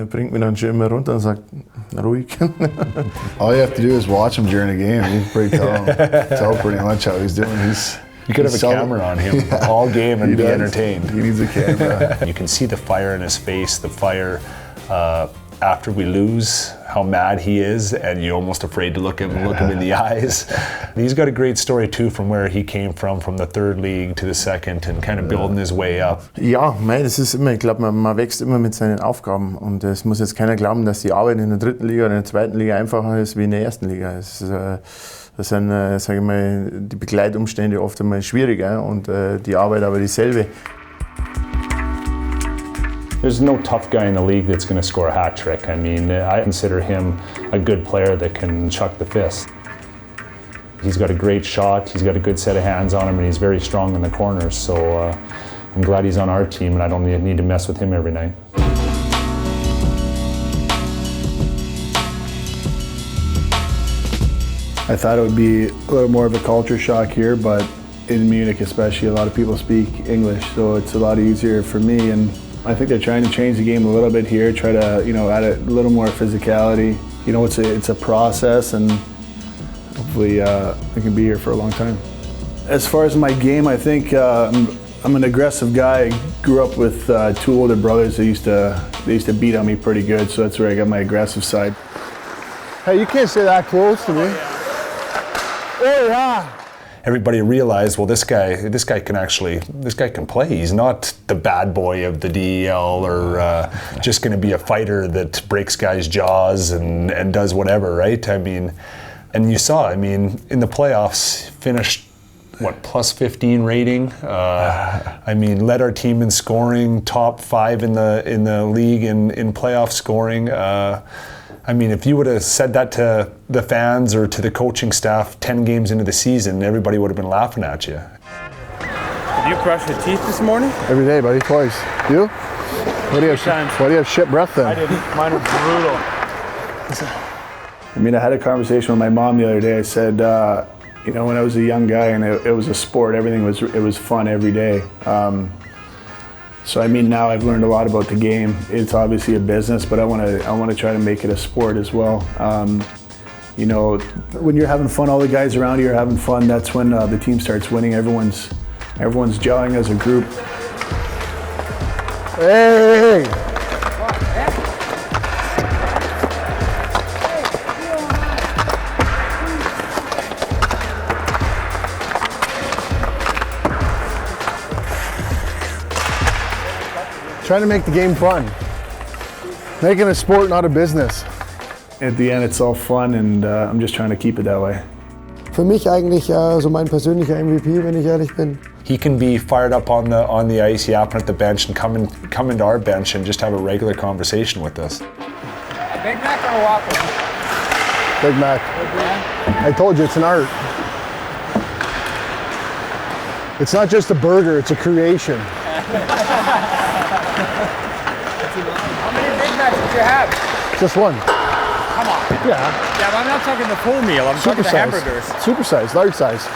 bringt mich dann schon immer runter und sagt, ruhig. All you have to do is watch him during a game. You can tell pretty much how he's doing. You could have a camera on him all game and be entertained. He needs a camera. You can see the fire in his face, the fire after we lose, how mad he is, and you're almost afraid to look him in the eyes. He's got a great story too, from where he came from the third league to the second, and kind of building his way up. Ja, das ist immer, ich glaube, man wächst immer mit seinen Aufgaben und es muss jetzt keiner glauben, dass die Arbeit in der dritten Liga oder in der zweiten Liga einfacher ist wie in der ersten Liga. Das sind, sage ich mal, die Begleitumstände oft einmal schwieriger und die Arbeit aber dieselbe. There's no tough guy in the league that's going to score a hat trick. I mean, I consider him a good player that can chuck the fist. He's got a great shot, he's got a good set of hands on him, and he's very strong in the corners. So I'm glad he's on our team, and I don't need to mess with him every night. I thought it would be a little more of a culture shock here, but in Munich especially, a lot of people speak English, so it's a lot easier for me. And I think they're trying to change the game a little bit here, try to, you know, add a little more physicality. You know, it's a process, and hopefully I can be here for a long time. As far as my game, I think I'm an aggressive guy. I grew up with two older brothers. They used to beat on me pretty good, so that's where I got my aggressive side. Hey, you can't say that close to me. Oh yeah. Everybody realized, well, this guy can play. He's not the bad boy of the DEL or just going to be a fighter that breaks guys' jaws and does whatever, right? I mean, and you saw, I mean, in the playoffs, finished, what, plus 15 rating? I mean, led our team in scoring, top 5 in the league in playoff scoring. I mean, if you would have said that to the fans or to the coaching staff 10 games into the season, everybody would have been laughing at you. Did you brush your teeth this morning? Every day, buddy, twice. You? Why do you have shit breath then? I didn't. Mine was brutal. I mean, I had a conversation with my mom the other day. I said, you know, when I was a young guy and it was a sport, everything was fun every day. So I mean, now I've learned a lot about the game. It's obviously a business, but I want to try to make it a sport as well. You know, when you're having fun, all the guys around you are having fun. That's when the team starts winning. Everyone's gelling as a group. Hey! Trying to make the game fun. Making a sport, not a business. At the end, it's all fun, and I'm just trying to keep it that way. Für mich eigentlich so mein persönlicher MVP, wenn ich ehrlich bin. He can be fired up on the ice, yapping at the bench, and come into our bench and just have a regular conversation with us. Big Mac or a Whopper? Big Mac. I told you, it's an art. It's not just a burger, it's a creation. How many Big Macs did you have? Just one. Come on. Yeah. Yeah, but I'm not talking the full meal. I'm talking the hamburgers. Super size, large size.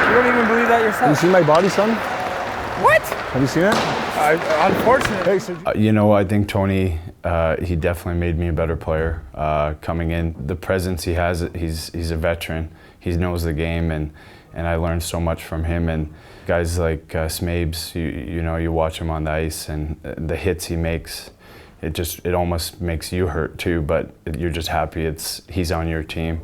You don't even believe that yourself. Have you seen my body, son? What? Have you seen it? Unfortunately. You know, I think Tony, he definitely made me a better player coming in. The presence he has, he's a veteran. He knows the game, and I learned so much from him. And guys like Smabes, you know, you watch him on the ice, and the hits he makes, it almost makes you hurt too. But you're just happy he's on your team.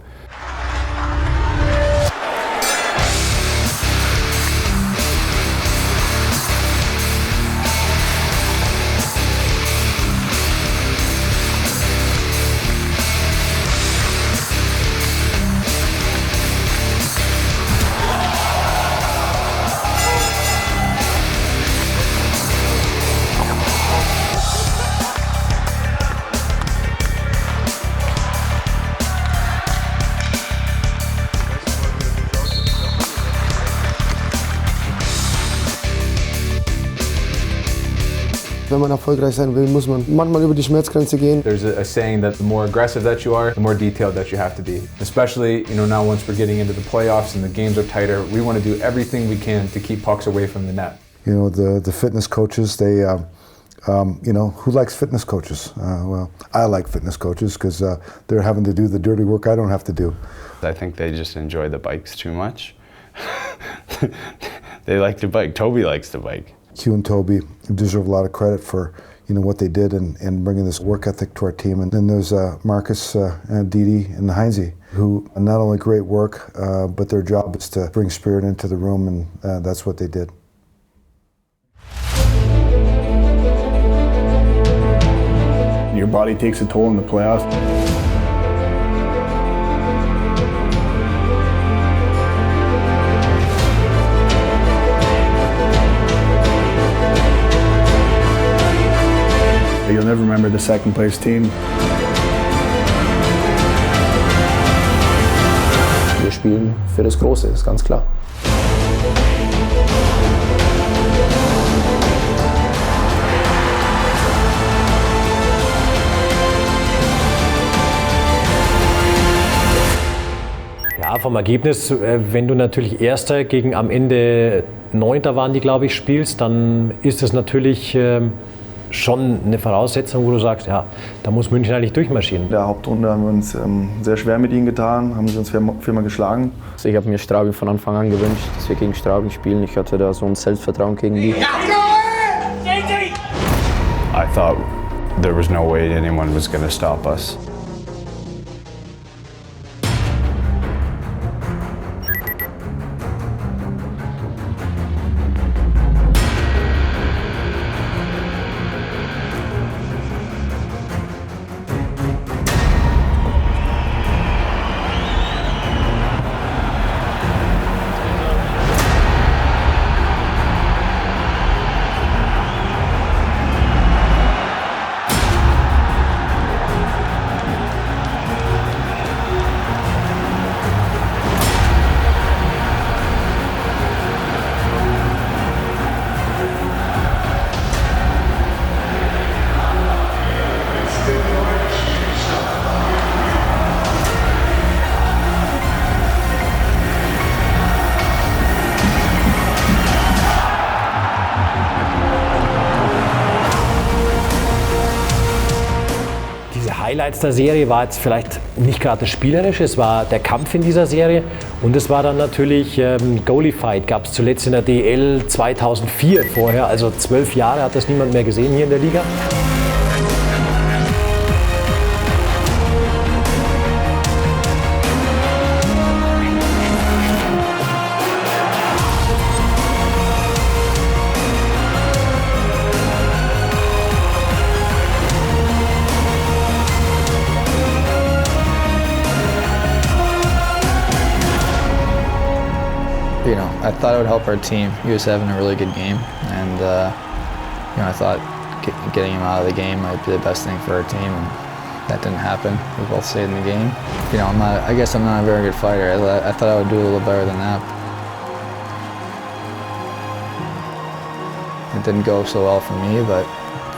Wenn man erfolgreich sein will, muss man manchmal über die Schmerzgrenze gehen. There's a saying that the more aggressive that you are, the more detailed that you have to be. Especially, you know, now once we're getting into the playoffs and the games are tighter, we want to do everything we can to keep pucks away from the net. You know, the fitness coaches, they, you know, who likes fitness coaches? Well, I like fitness coaches because they're having to do the dirty work I don't have to do. I think they just enjoy the bikes too much. They like to bike. Toby likes to bike. Q and Toby deserve a lot of credit for, you know, what they did and bringing this work ethic to our team. And then there's Marcus, Didi, and Heinze, who not only great work, but their job is to bring spirit into the room, and that's what they did. Your body takes a toll in the playoffs. You'll never remember the second place team. Wir spielen für das Große, ist ganz klar. Ja, vom Ergebnis, wenn du natürlich Erster gegen am Ende Neunter waren die, glaube ich, spielst, dann ist es natürlich schon eine Voraussetzung, wo du sagst, ja, da muss München eigentlich durchmarschieren. In der Hauptrunde haben wir uns sehr schwer mit ihnen getan, haben sie uns viermal geschlagen. Also ich habe mir Straubing von Anfang an gewünscht, dass wir gegen Straubing spielen. Ich hatte da so ein Selbstvertrauen gegen die. I thought there was no way anyone was going to stop us. Highlights der Serie war jetzt vielleicht nicht gerade das Spielerische, es war der Kampf in dieser Serie und es war dann natürlich Goalie Fight, gab es zuletzt in der DL 2004 vorher, also 12 Jahre hat das niemand mehr gesehen hier in der Liga. You know, I thought it would help our team. He was having a really good game, and you know, I thought getting him out of the game might be the best thing for our team, and that didn't happen. We both stayed in the game. You know, I guess I'm not a very good fighter. I thought I would do a little better than that. It didn't go so well for me, but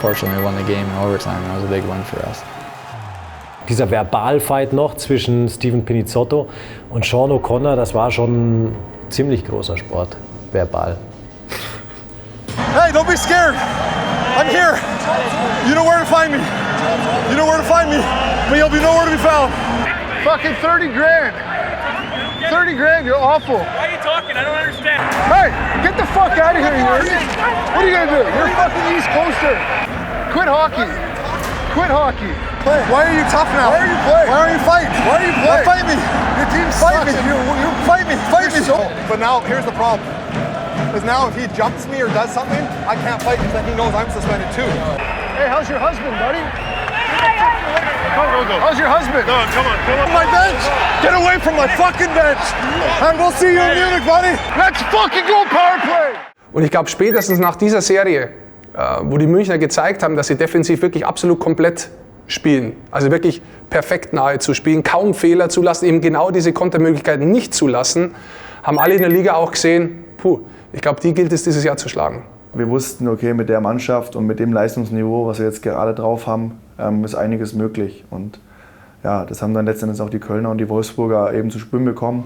fortunately we won the game in overtime. That was a big win for us. Dieser Verbalfight noch zwischen Steven Pinizzotto und Sean O'Connor, das war schon ziemlich großer Sport, verbal. Hey, don't be scared. I'm here. You know where to find me. You know where to find me, but you'll be nowhere to be found. Fucking 30 grand. 30 grand, you're awful. Why are you talking? I don't understand. Hey, get the fuck out of here, you idiot. What are you gonna do? You're a fucking East Coaster. Quit hockey. Quit hockey. Why are you tough now? Why are you playing? Why are you fighting? Why are you playing? Fight me. Your team Fight sucks. me. You fight me. Fight me. But now, here's the problem. Because now if he jumps me or does something, I can't fight because then he knows I'm suspended too. Hey, how's your husband, buddy? How's your husband? No, come on. My bench. Get away from my fucking bench. And we'll see you in Munich, buddy. Let's fucking go power play. Und ich glaube, spätestens nach dieser Serie, wo die Münchner gezeigt haben, dass sie defensiv wirklich absolut komplett spielen, also wirklich perfekt nahezu spielen, kaum Fehler zulassen, eben genau diese Kontermöglichkeiten nicht zulassen, haben alle in der Liga auch gesehen, ich glaube, die gilt es dieses Jahr zu schlagen. Wir wussten, okay, mit der Mannschaft und mit dem Leistungsniveau, was wir jetzt gerade drauf haben, ist einiges möglich. Und ja, das haben dann letztendlich auch die Kölner und die Wolfsburger eben zu spüren bekommen.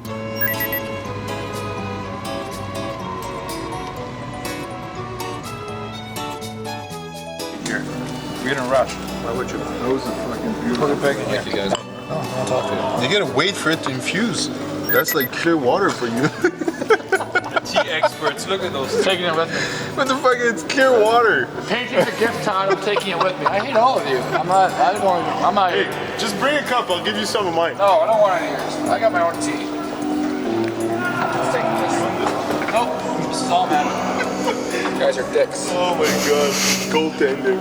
Here, we're in a rush. Why would you? Those are fucking beautiful. Put it back in here. Thank you guys. No, I'll talk to you. You gotta wait for it to infuse. That's like clear water for you. Tea experts, look at those. Taking it with me. What the fuck? It's clear water. The painting's a gift, Todd. I'm taking it with me. I hate all of you. I'm not. Hey, just bring a cup. I'll give you some of mine. No, I don't want any of yours. I got my own tea. Let's take this. Nope. This is all mine. You guys are dicks. Oh my god. Goaltender.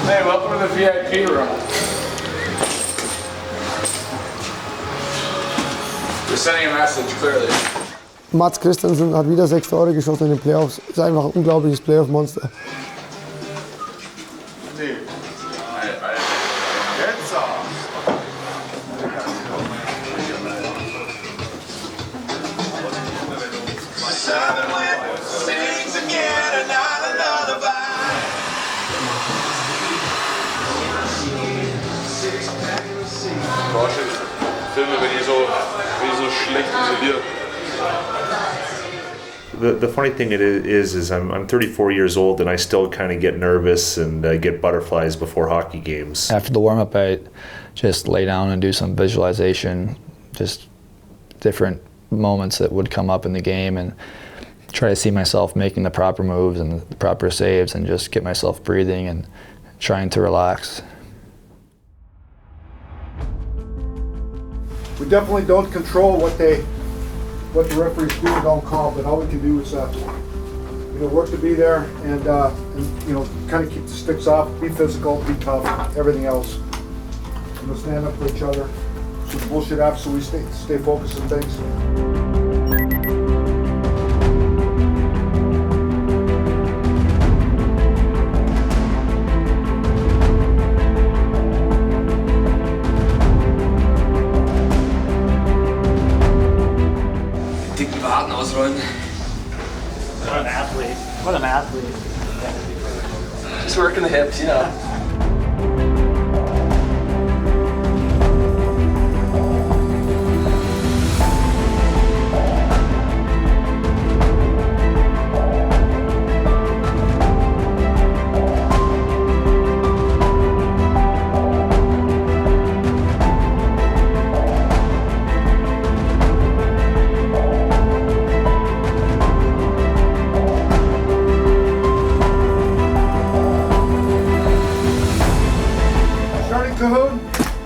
Hey, welcome to the VIP room. We're sending a message clearly. Mats Christensen hat wieder 6 Tore geschossen in den Playoffs. Ist einfach ein unglaubliches Playoff-Monster. Filme, wenn ihr so schlecht isoliert. The funny thing is I'm 34 years old and I still kind of get nervous and get butterflies before hockey games. After the warm-up, I just lay down and do some visualization, just different moments that would come up in the game, and try to see myself making the proper moves and the proper saves, and just get myself breathing and trying to relax. We definitely don't control what the referees do and don't call, but all we can do is work to be there and kind of keep the sticks off, be physical, be tough, everything else. Stand up for each other. Some bullshit after, so we stay focused on things. Dicken Waden ausrollen. What an athlete. What an athlete. Just working the hips, you know.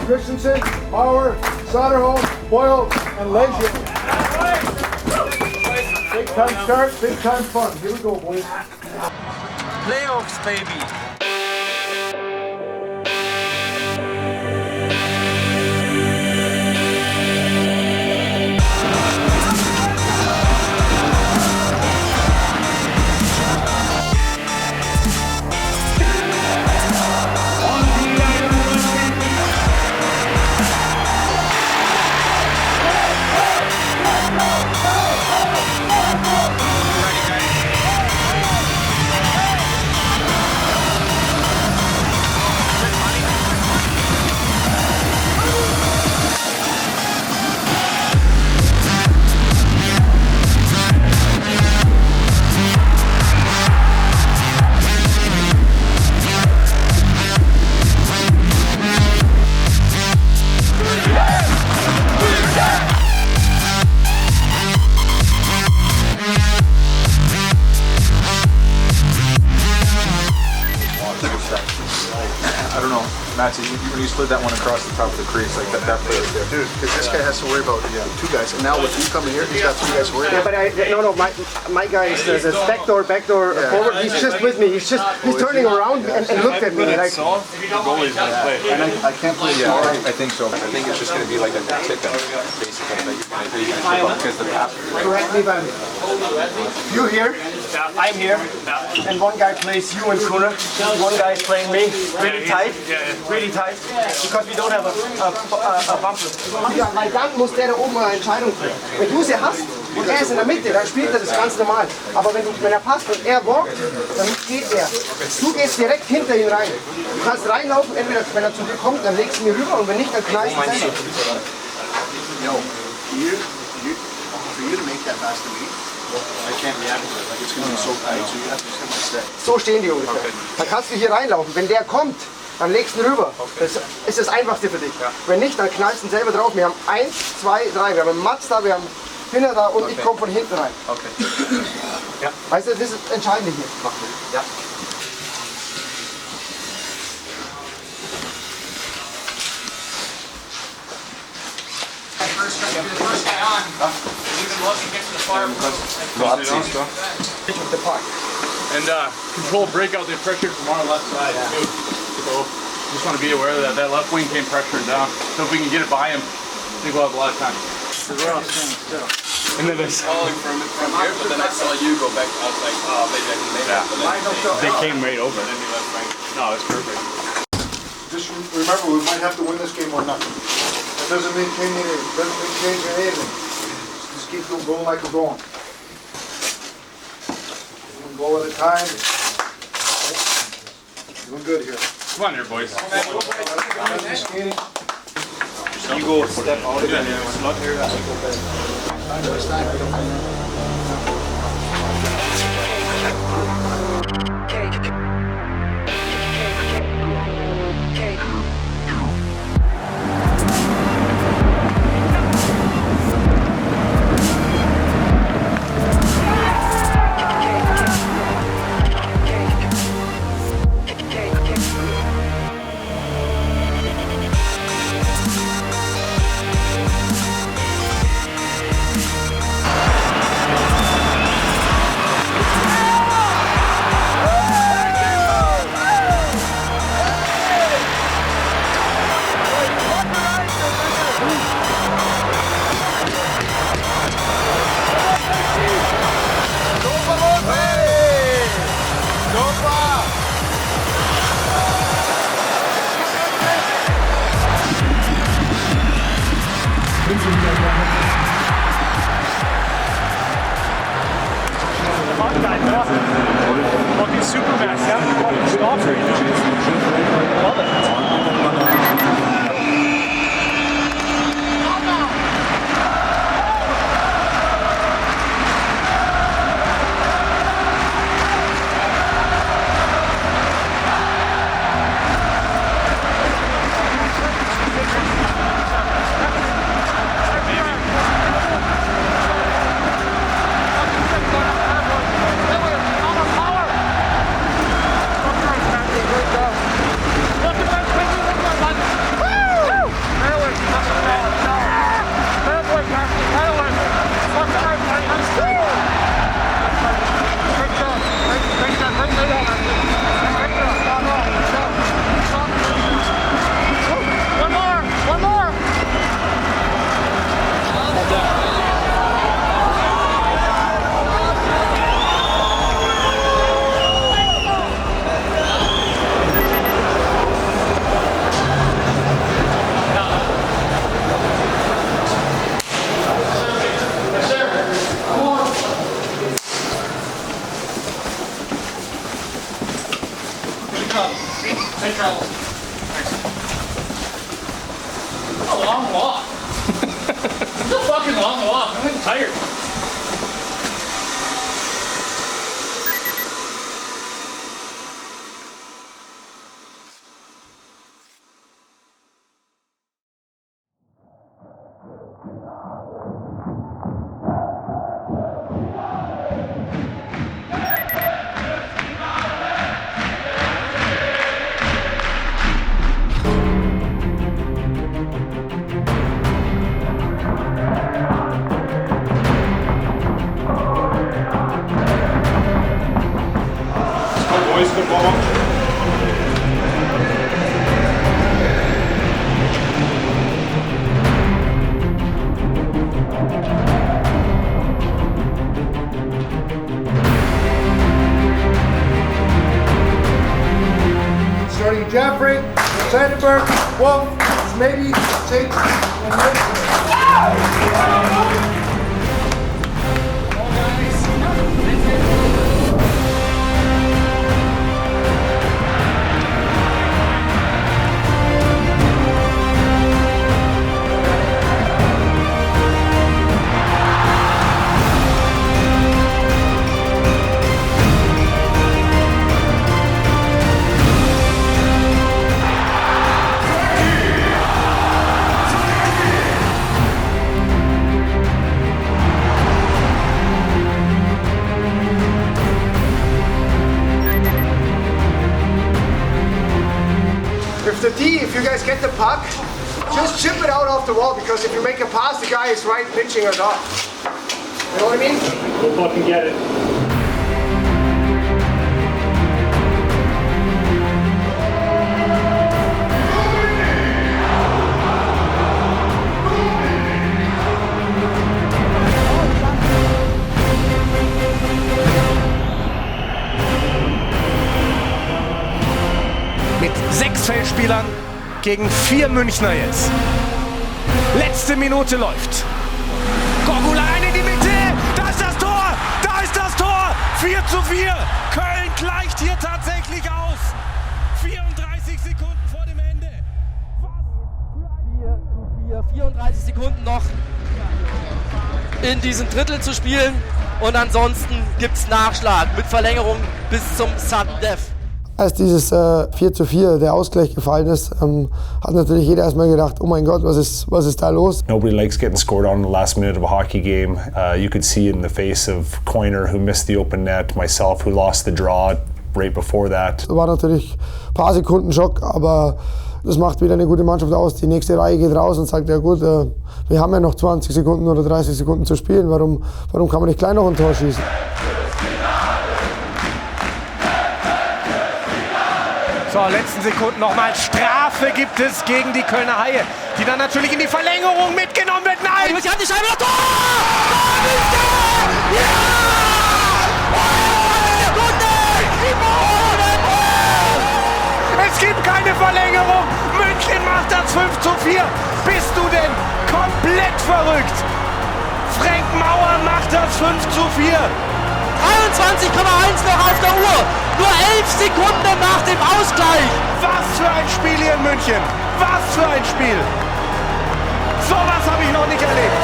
Christensen, Bauer, Soderholm, Boyle, and Lejeune. Big time start, big time fun. Here we go, boys. Playoffs, baby. I don't know, Matty, when you slid that one across the top of the crease, like that play right there. Dude, because this guy has to worry about two guys, and now with you coming here, he's got three guys to worry about. No, my guy is the backdoor forward. He's just with me. He's turning around and looked at me like. The goalie's gonna play. And I can't play. Yeah, I think so. I think it's just gonna be like a tip-up, basically, that you're gonna tip up because the pass. Correct me, but you here, I'm here, and one guy plays you and Kuna. One guy is playing me. Really tight, because we don't have a bumper. Ja, weil dann muss der da oben eine Entscheidung treffen. Wenn du sie hast und er ist in der Mitte, dann spielt er das ganz normal. Aber wenn er passt und er walkt, dann geht er. Du gehst direkt hinter ihn rein. Du kannst reinlaufen, entweder wenn er zu dir kommt, dann legst du ihn rüber und wenn nicht, dann knallst du ihn selber. No, for you to make that pass to me, I can't react to it. Like it's going to be so tight, so you have to step by step. So stehen die ungefähr. Dann kannst du hier reinlaufen. Wenn der kommt, dann legst du ihn rüber. Das ist das Einfachste für dich. Wenn nicht, dann knallst du ihn selber drauf. Wir haben 1, 2, 3. Wir haben einen Mats da, wir haben Hinner da und ich komme von hinten rein. Ja. Weißt du, das ist das Entscheidende hier. Ja. First guy on. Even look and get to the far Of the puck. And control breakout the pressure from our left side too. So just want to be aware of that. That left wing came pressuring down. So if we can get it by him, I think we'll have a lot of time. And then this. Calling from here, but then I saw you go back. I was like, oh, maybe I can make it. But then they came right over. And then he left right. No, it's perfect. Just remember, we might have to win this game or nothing. It doesn't mean changing anything. Just keep going like we're going. One goal at a time. Doing good here. Come on here, boys. You go step out again. It's not here. Fucking Superman, fucking stops right now. Love it. Great job. a long walk. It's a fucking long walk. I'm tired. Starting Jeffrey, Sandberg, Wolf, maybe, Tate, and if you guys get the puck, just chip it out off the wall, because if you make a pass, the guy is right pitching it off. You know what I mean? Go fucking get it. Mit 6 Feldspielern gegen 4 Münchner jetzt. Letzte Minute läuft. Gorgulain in die Mitte. Da ist das Tor. Da ist das Tor. 4:4. Köln gleicht hier tatsächlich auf. 34 Sekunden vor dem Ende. 34 Sekunden noch in diesem Drittel zu spielen. Und ansonsten gibt es Nachschlag mit Verlängerung bis zum Sudden Death. Als dieses 4:4, der Ausgleich gefallen ist, hat natürlich jeder erstmal gedacht, oh mein Gott, was ist da los? Nobody likes getting scored on in the last minute of a hockey game. You could see it in the face of Coiner, who missed the open net, myself, who lost the draw right before that. War natürlich ein paar Sekunden Schock, aber das macht wieder eine gute Mannschaft aus. Die nächste Reihe geht raus und sagt, ja gut, wir haben ja noch 20 Sekunden oder 30 Sekunden zu spielen, warum kann man nicht gleich noch ein Tor schießen? So, letzten Sekunden nochmal Strafe gibt es gegen die Kölner Haie, die dann natürlich in die Verlängerung mitgenommen wird. Nein! Sie haben die Scheibe noch Tor! Es gibt keine Verlängerung. München macht das 5:4. Bist du denn komplett verrückt? Frank Mauer macht das 5:4. 23,1 noch auf der Uhr. Nur 11 Sekunden nach dem Ausgleich. Was für ein Spiel hier in München. Was für ein Spiel. Sowas habe ich noch nicht erlebt.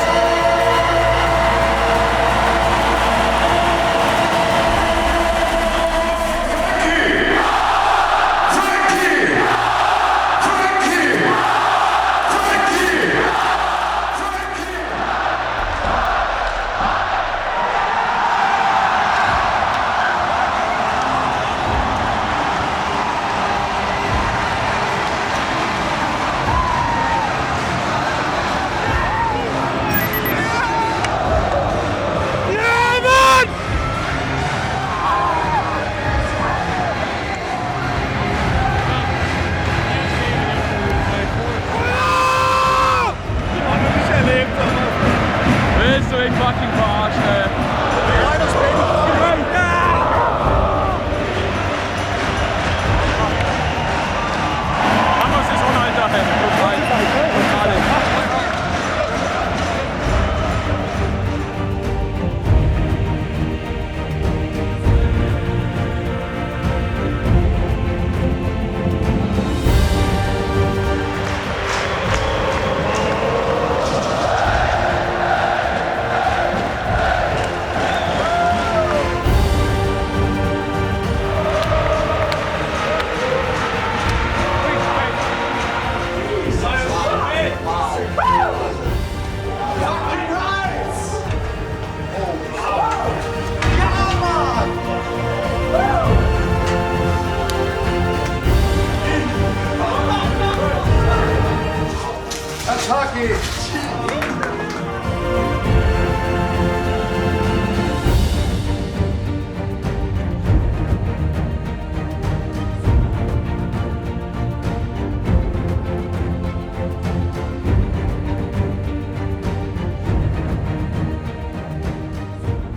That's hockey.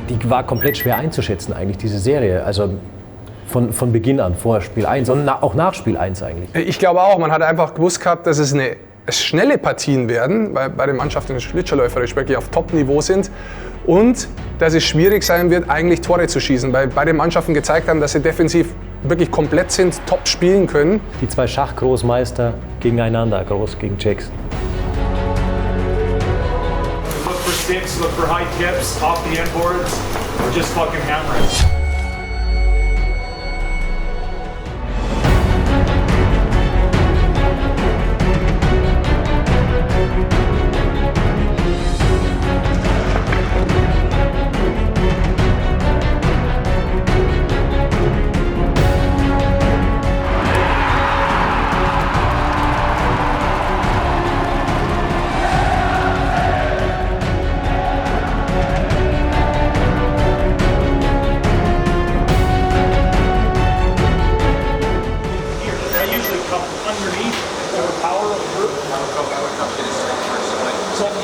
Die war komplett schwer einzuschätzen eigentlich, diese Serie. Also von Beginn an, vor Spiel 1 und auch nach Spiel 1 eigentlich. Ich glaube auch, man hat einfach gewusst gehabt, dass es schnelle Partien werden, weil beide Mannschaften schlittschuhläuferisch wirklich auf Top-Niveau sind. Und dass es schwierig sein wird, eigentlich Tore zu schießen, weil beide Mannschaften gezeigt haben, dass sie defensiv wirklich komplett sind, top spielen können. Die zwei Schachgroßmeister gegeneinander, Groß gegen Czechs. Look for sticks, look for high tips off the end boards, or just fucking hammer it.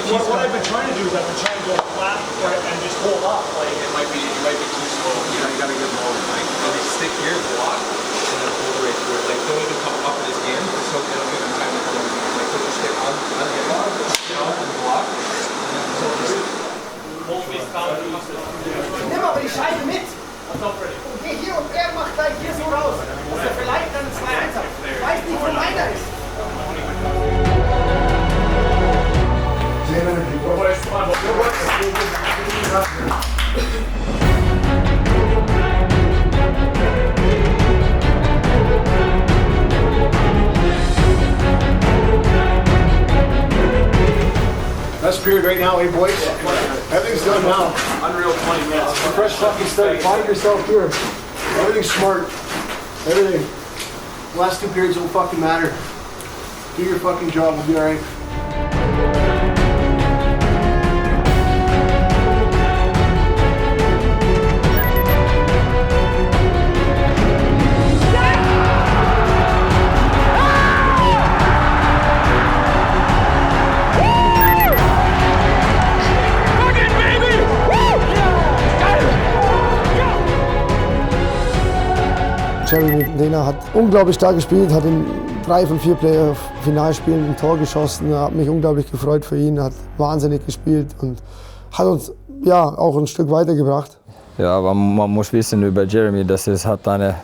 What I've been trying to do is I've been trying to go flat and just hold up. Like it might be too slow. You know, you gotta get low. Like maybe stick here, block, and then hold right through it. Like don't even come up in his game. So it'll give him time to come over. Like put your stick on the end, and block, and then hold this. Nimm aber die Scheibe mit. Und geh hier und er macht gleich hier so raus. Dass er vielleicht dann 2-1 hat. Ich weiß nicht, wo meiner ist. Best period right now, hey boys? Everything's done now. Unreal 20 minutes. A fresh fucking start. Find yourself here. Everything's smart. Everything. The last 2 periods don't fucking matter. Do your fucking job, we'll be alright. Jeremy Lehner hat unglaublich stark gespielt, hat in 3 von 4 Playoff-Finalspielen ein Tor geschossen, hat mich unglaublich gefreut für ihn, hat wahnsinnig gespielt und hat uns ja auch ein Stück weitergebracht. Ja, aber man muss wissen über Jeremy, dass er hat eine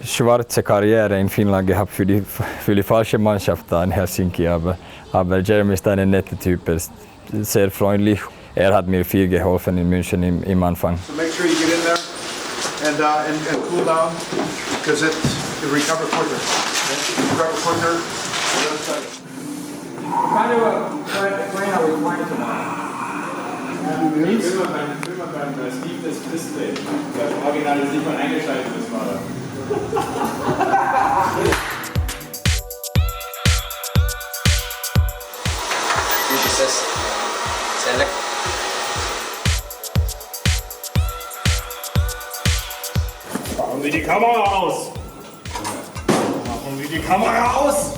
schwarze Karriere in Finnland gehabt für die falsche Mannschaft da in Helsinki, aber Jeremy ist ein netter Typ, er ist sehr freundlich. Er hat mir viel geholfen in München im Anfang. So make sure you get in there and cool down because it recover quicker. Recover quicker. What kind of plan are we playing tomorrow? Film mal beim Steve das Display. Das Original ist nicht mal eingeschaltet ist, war da. Wie ist das? Sehr lecker. Machen wir die Kamera aus! Machen wir die Kamera aus!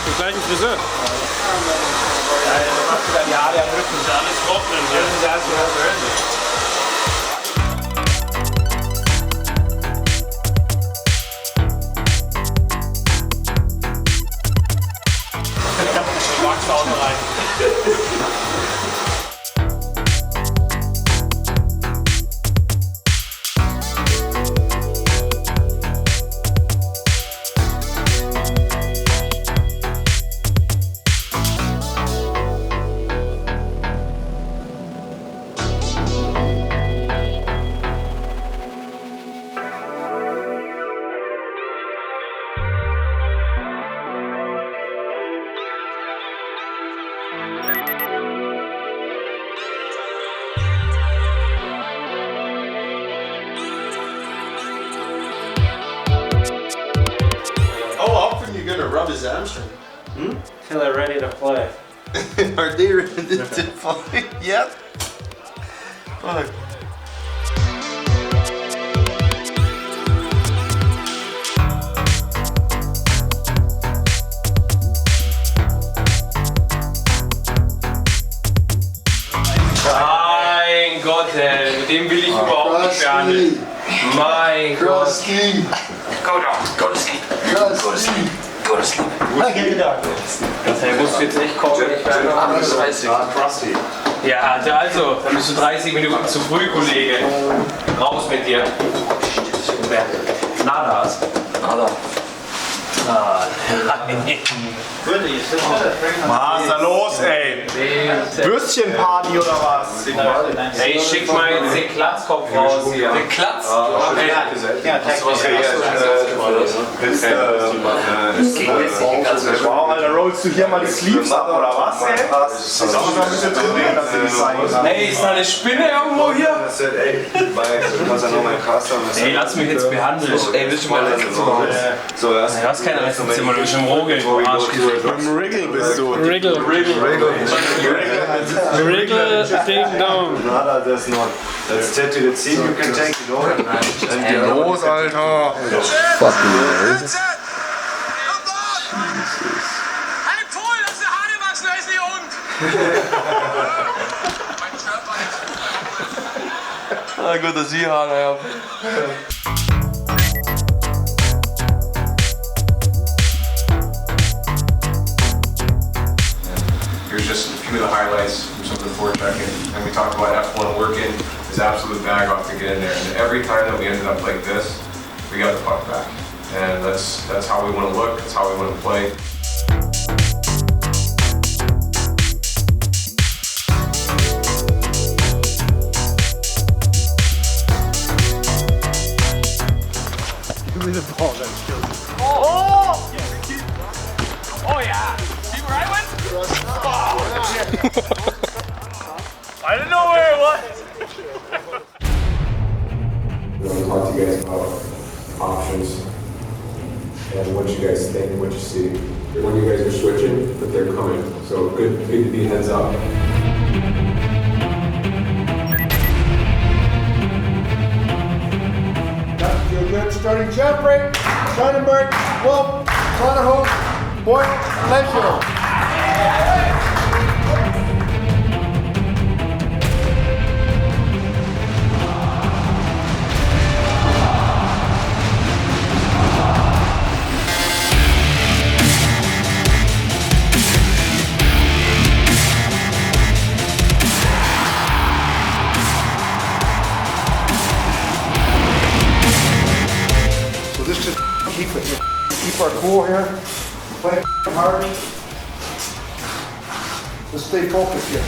Den gleichen Friseur. Ja, dann machst du dann die Haare am Rücken. Das ist alles trocknen hier. Das ist alles trocknen. his hamstring. Till they're ready to play. Are they ready to play? Yep. Look. Mein Gott, ey, mit dem will ich überhaupt nicht behandeln. Mein Gott. Go down, go to sleep. Go to sleep. Go to sleep. Der muss jetzt echt kommen. Ich werde noch 30. Ja, also, dann bist du 30 Minuten zu früh, Kollege. Raus mit dir. Nadas. Nada. Was ist da los, ey? Würstchenparty oder was? Ey, schick mal jetzt den Klatzkopf raus hier. Den Klatz? Wow, Alter, rollst du hier mal die Sleeves ab oder was, ey? Das ist auch noch ein bisschen drin, dass du nicht zeigen kannst. Ey, ist da eine Spinne irgendwo hier? Ey, lass mich jetzt behandeln. Ey, willst du mal das Zimmer? Du hast kein Restzimmer, du bist im Rogel, du Arschgesicht. Im Wriggle bist du. Wriggle. Wriggle, ding dong. Nada, that's not. That's tattoo. Let's see if you can take it over. Los, Alter. Fucking hilarious. Hey Paul, das ist der Hanemax, der ist nicht und. Ah, gut, dass ich Haare habe. Here's just a few of the highlights from some of the forechecking. And we talked about F1 working his absolute bag off to get in there. And every time that we ended up like this, we got the puck back. And that's how we want to look, that's how we want to play. Give me the ball, that's good. Oh! Oh yeah! See where I went? I didn't know where it was! We want to talk to you guys about options and what you guys think, what you see. When you guys are switching, but they're coming. So good to be heads up. Feel good. Starting Jeffrey, Sonnenberg, Wolf, Sonderhoek, Boyd, Leisure. So this just keep our cool here, play hard. Let's stay focused here.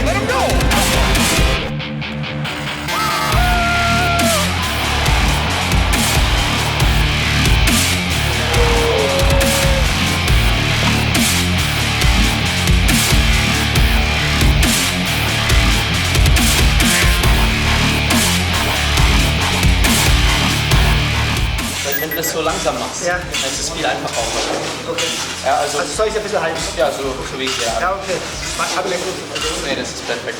Let him go! Wenn du das so langsam machst, dann ist es viel einfacher auch. Okay. Ja, also soll ich ein bisschen halten? Ja, so wie ich hier. Ja, okay. Habe ich gut. Nee, das ist perfekt.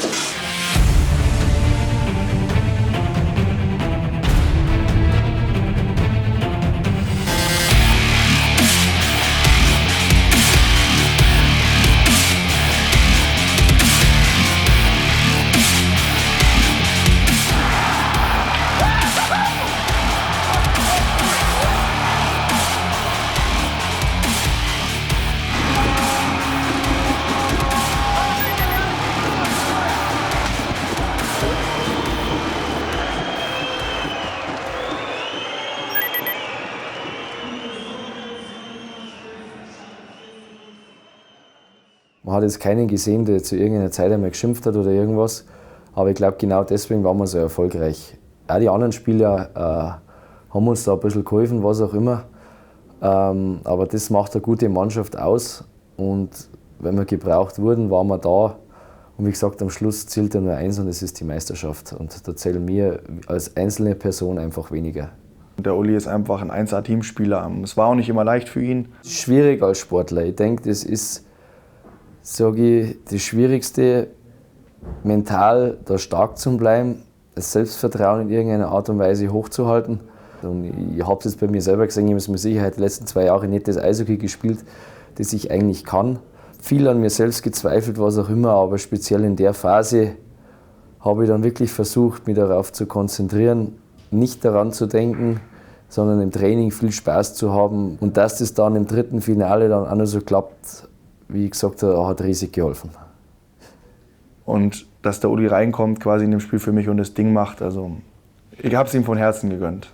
Man hat jetzt keinen gesehen, der zu irgendeiner Zeit einmal geschimpft hat oder irgendwas. Aber ich glaube, genau deswegen waren wir so erfolgreich. Auch die anderen Spieler haben uns da ein bisschen geholfen, was auch immer. Aber das macht eine gute Mannschaft aus. Und wenn wir gebraucht wurden, waren wir da. Und wie gesagt, am Schluss zählt ja nur eins und das ist die Meisterschaft. Und da zählen wir als einzelne Person einfach weniger. Der Uli ist einfach ein 1A-Teamspieler. Es war auch nicht immer leicht für ihn. Schwierig als Sportler. Ich denke, das ist, sage ich, das Schwierigste, mental da stark zu bleiben, das Selbstvertrauen in irgendeiner Art und Weise hochzuhalten. Und ich habe es jetzt bei mir selber gesehen, ich habe mit Sicherheit die letzten 2 Jahre nicht das Eishockey gespielt, das ich eigentlich kann. Viel an mir selbst gezweifelt, was auch immer, aber speziell in der Phase habe ich dann wirklich versucht, mich darauf zu konzentrieren, nicht daran zu denken, sondern im Training viel Spaß zu haben. Und dass das dann im 3. Finale dann auch noch so klappt, wie ich gesagt habe, hat riesig geholfen. Und dass der Uli reinkommt quasi in dem Spiel für mich und das Ding macht, also ich habe es ihm von Herzen gegönnt.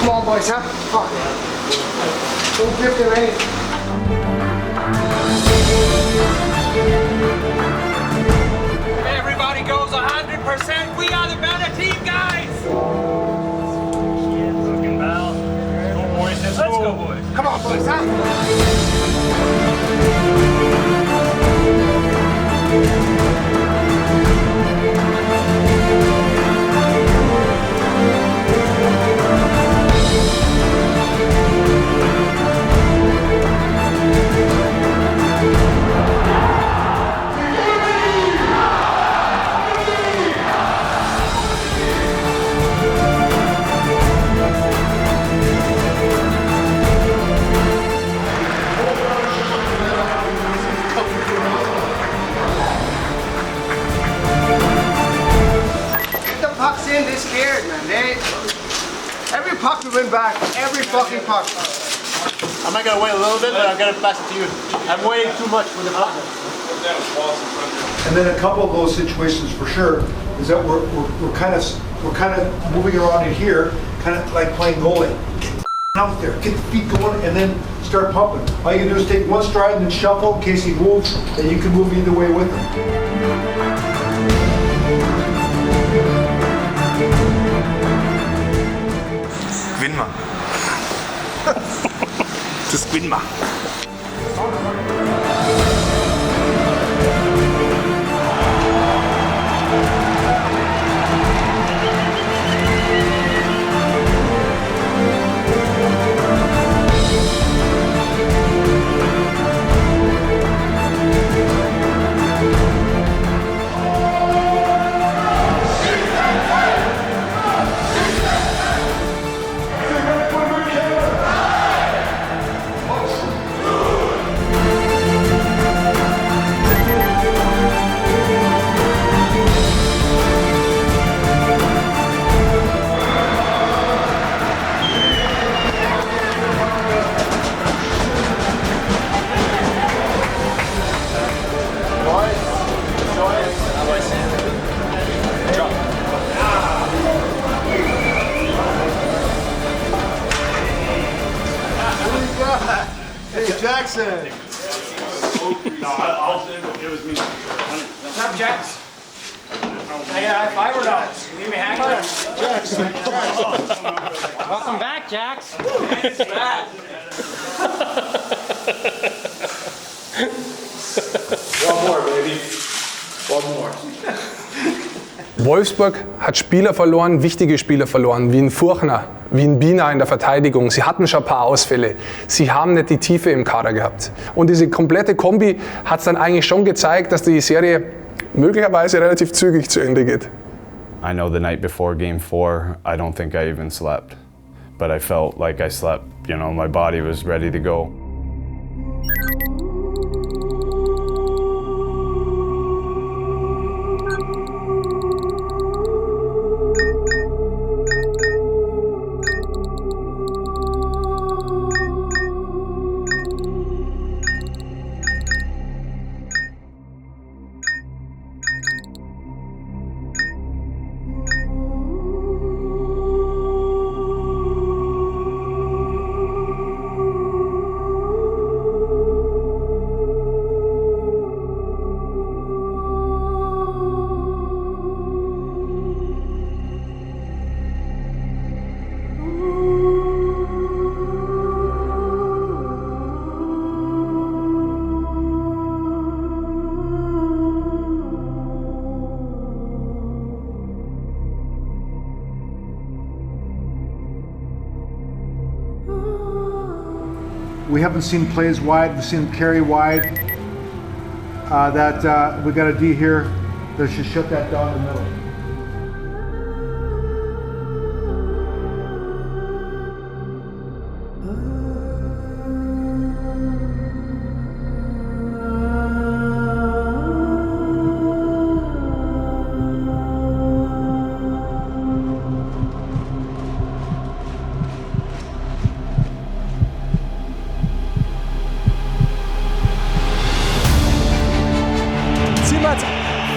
Come on, boys, huh? Come on. Don't give them anything. Everybody goes 100%. We are the better team, guys. Let's go, boys. Come on, boys, huh? Pucks in, they're scared, man. Every puck we win back, every fucking puck. I'm not gonna wait a little bit, but I'm gonna pass it to you. I'm waiting too much for the puck. And then a couple of those situations for sure is that we're kind of moving around in here, kind of like playing goalie. Get out there, get the feet going, and then start pumping. All you can do is take one stride and then shuffle in case he moves, and you can move either way with him. Gewinn mal. Das Gewinn mal. Hey, Jackson. What's up, Jax? I got high fiber dogs. You leave me hanging there? Jackson. Welcome back, Jax. One more, baby. One more. Wolfsburg hat Spieler verloren, wichtige Spieler verloren, wie ein Furchner, wie ein Biener in der Verteidigung. Sie hatten schon ein paar Ausfälle. Sie haben nicht die Tiefe im Kader gehabt. Und diese komplette Kombi hat es dann eigentlich schon gezeigt, dass die Serie möglicherweise relativ zügig zu Ende geht. I know the night before Game 4, I don't think I even slept. But I felt like I slept. You know, my body was ready to go. we haven't seen plays wide. We've seen carry wide. We got a D here that should shut that down in the middle.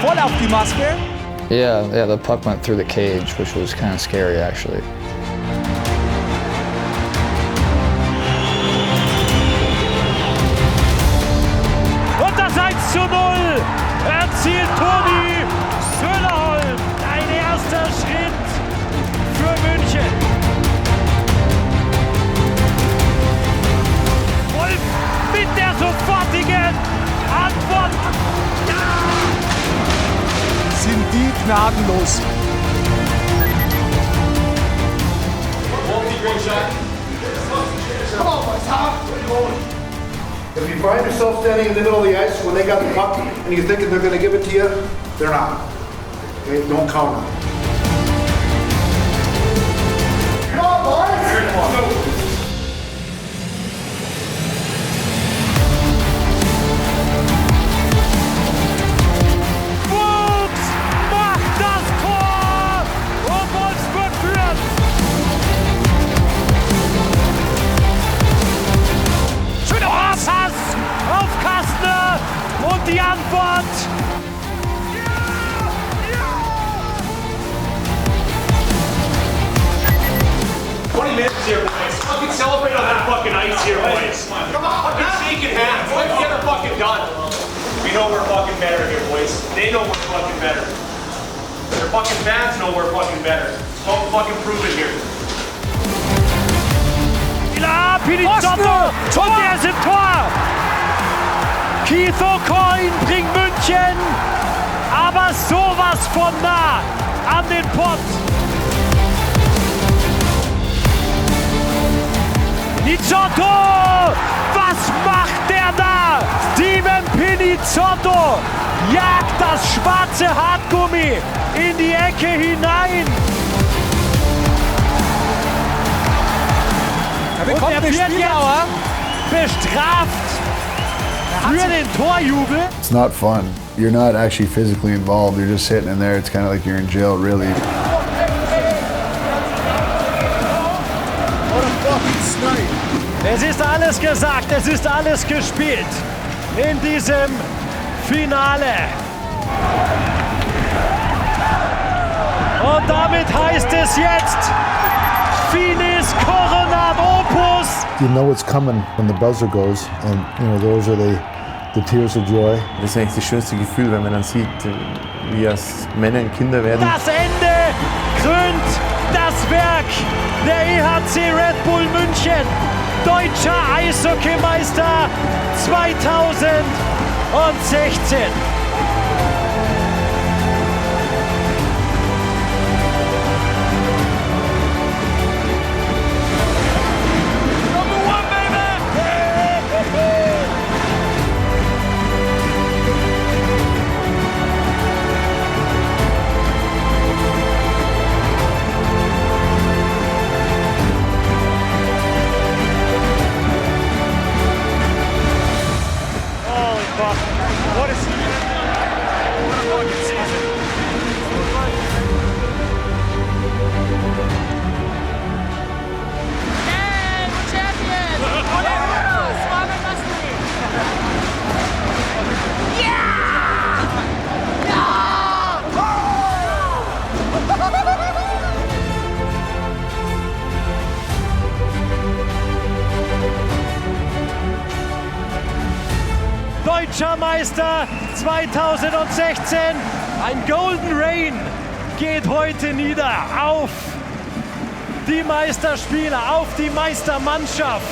Voll auf die Maske. Yeah, the puck went through the cage, which was kind of scary actually. Und das 1:0 erzielt Toni Söderholm. Ein erster Schritt für München. Wolf mit der sofortigen Antwort. Sind die gnadenlos. Come on, boys, huh? If you find yourself standing in the middle of the ice when they got the puck and you're thinking they're going to give it to you, they're not. Okay, don't count on it. Come on, boys! Fuchs macht das Tor und Wolfsburg führt. Schöner Pass auf Kastner und die Antwort. 20 minutes here, boys. Fucking celebrate on that fucking ice here, boys. Come on, fucking shaking hands. Let's get her fucking done. We know we're fucking better here, boys. They know we're fucking better. Their fucking fans know we're fucking better. Don't fucking prove it here. Pinizzotto und er ist im Tor. Keith O'Coin bringt München, aber sowas von nah an den Pott. Pinizzotto! Was macht der da? Steven Pinizzotto jagt das schwarze Hartgummi in die Ecke hinein. Und er wird jetzt bestraft für den Torjubel. It's not fun. You're not actually physically involved. You're just sitting in there. It's kind of like you're in jail, really. Es ist alles gesagt, es ist alles gespielt in diesem Finale. Und damit heißt es jetzt Finis Coronat Opus. You know it's coming when the buzzer goes, and those are the tears of joy. Das ist eigentlich das schönste Gefühl, wenn man dann sieht, wie es Männer und Kinder werden. Das Ende krönt das Werk der EHC Red Bull München. Deutscher Eishockeymeister 2016. What a season. What a fucking season. Yay, we're champions! Swami must be. Deutscher Meister 2016. Ein Golden Rain geht heute nieder auf die Meisterspieler, auf die Meistermannschaft.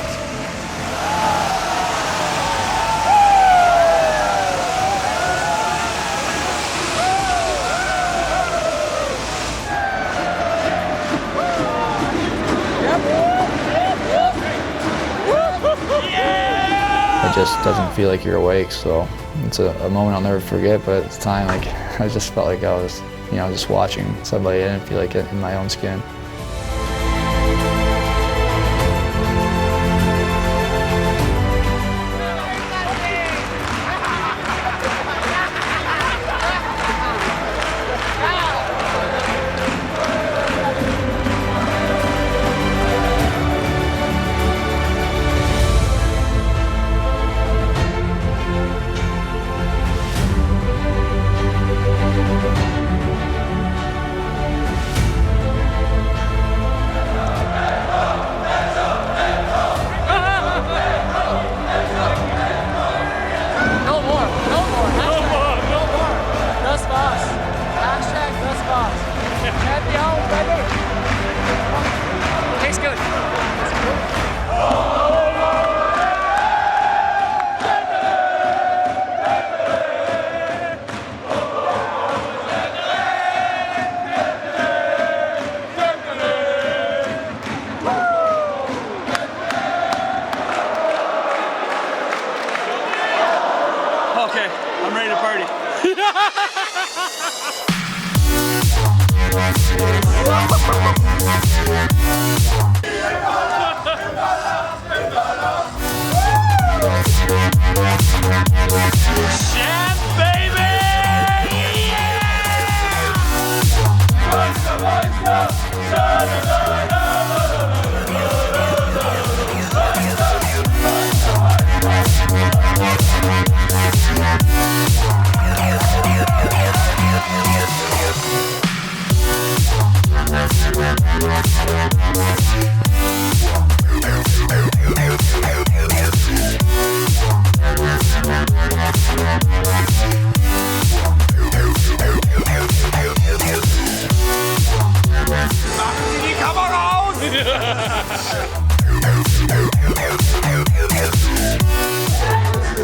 Yeah! it just doesn't feel like you're awake. So it's a moment I'll never forget. But at the time, like I just felt like I was, just watching somebody. I didn't feel like it in my own skin. Okay, I'm ready to party. Champ, baby!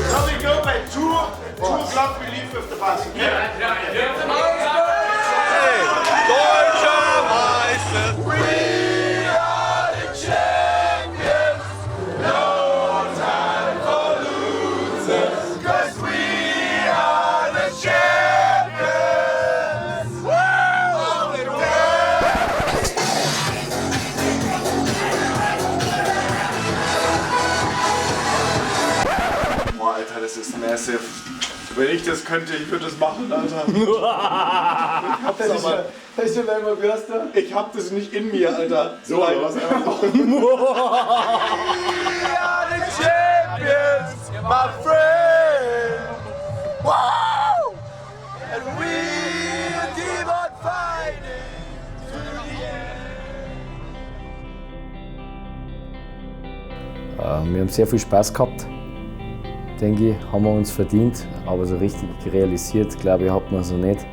Shall we go by two o'clock we leave with the bus? Deutscher Meister! We are the champions, no time for losers, 'cause we are the champions! Woo! Boah, Alter, das ist massive. Wenn ich das könnte, ich würde das machen, Alter. Ich hab das nicht in mir, Alter. So, was einfach. We are the champions, my friend! Wow! And we'll keep on fighting to the end. Wir haben sehr viel Spaß gehabt, denke ich, haben wir uns verdient, aber so richtig realisiert, glaube ich, hat man es noch nicht.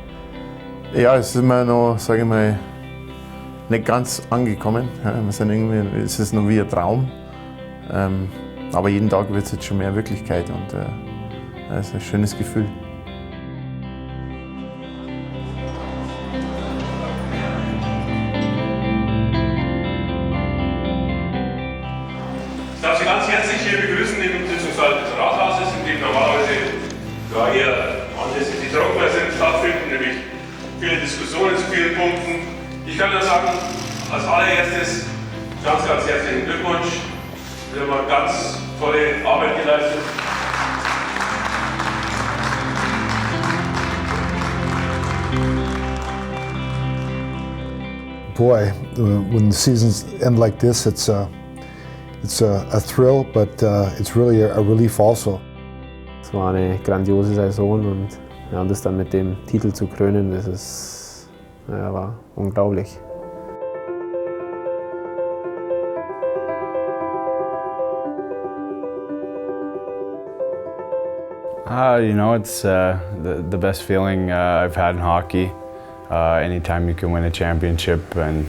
Ja, es ist immer noch, sage ich mal, nicht ganz angekommen. Ja, wir sind irgendwie, es ist noch wie ein Traum. Aber jeden Tag wird es jetzt schon mehr Wirklichkeit und das ist ein schönes Gefühl. Ich darf Sie ganz herzlich hier begrüßen im Sitzungssaal des Rathauses, in dem normalerweise eher Anlässe, die trockener sind, stattfinden, nämlich viele Diskussionen zu vielen Punkten. Ich kann nur sagen, als allererstes ganz herzlichen Glückwunsch. Wir haben eine ganz tolle Arbeit geleistet. Boy, when the seasons end like this, it's a thrill, but it's really a relief also. Es war eine grandiose Saison und das dann mit dem Titel zu krönen, das ist, war unglaublich. It's the best feeling I've had in hockey. Anytime you can win a championship, and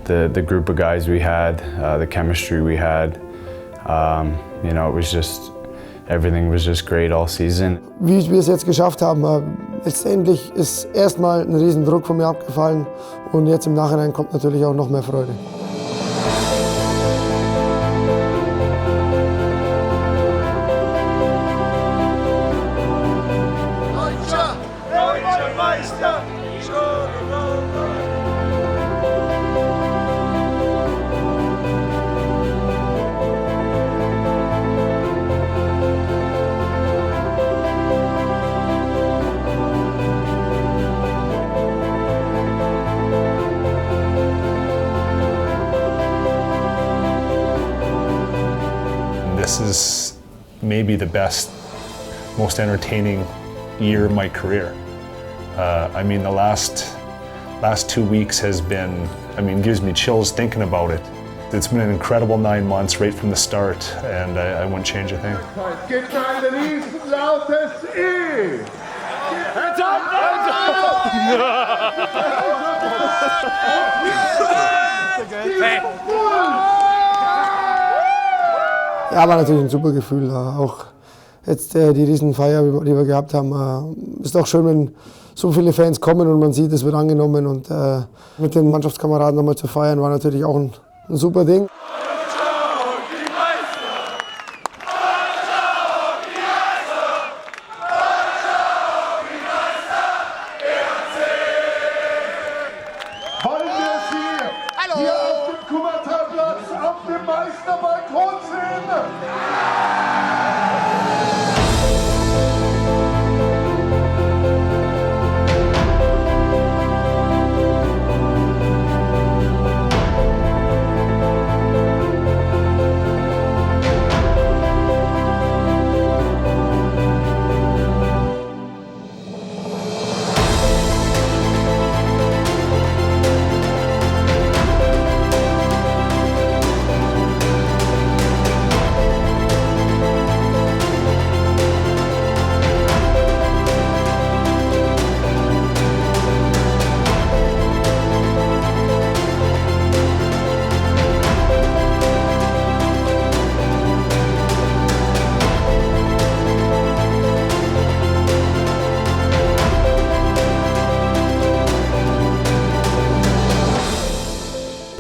the group of guys we had, the chemistry we had, it was just, everything was just great all season. Wie wir es jetzt geschafft haben, letztendlich ist erstmal ein riesen Druck von mir abgefallen und jetzt im Nachhinein kommt natürlich auch noch mehr Freude. der Meister schon over. This is maybe the best, most entertaining year of my career. I mean, the last 2 weeks has been, gives me chills thinking about it. It's been an incredible 9 months right from the start, and I wouldn't change a thing. Gibt ein riesenlautes E! Hands up! Hey. Ja, war natürlich ein super Gefühl. Auch jetzt die Riesenfeier, die wir gehabt haben. Ist auch schön, wenn so viele Fans kommen und man sieht, es wird angenommen. Und mit den Mannschaftskameraden nochmal zu feiern, war natürlich auch ein super Ding. Hier auf dem Kummertalplatz, auf dem Meisterbalkon sehen.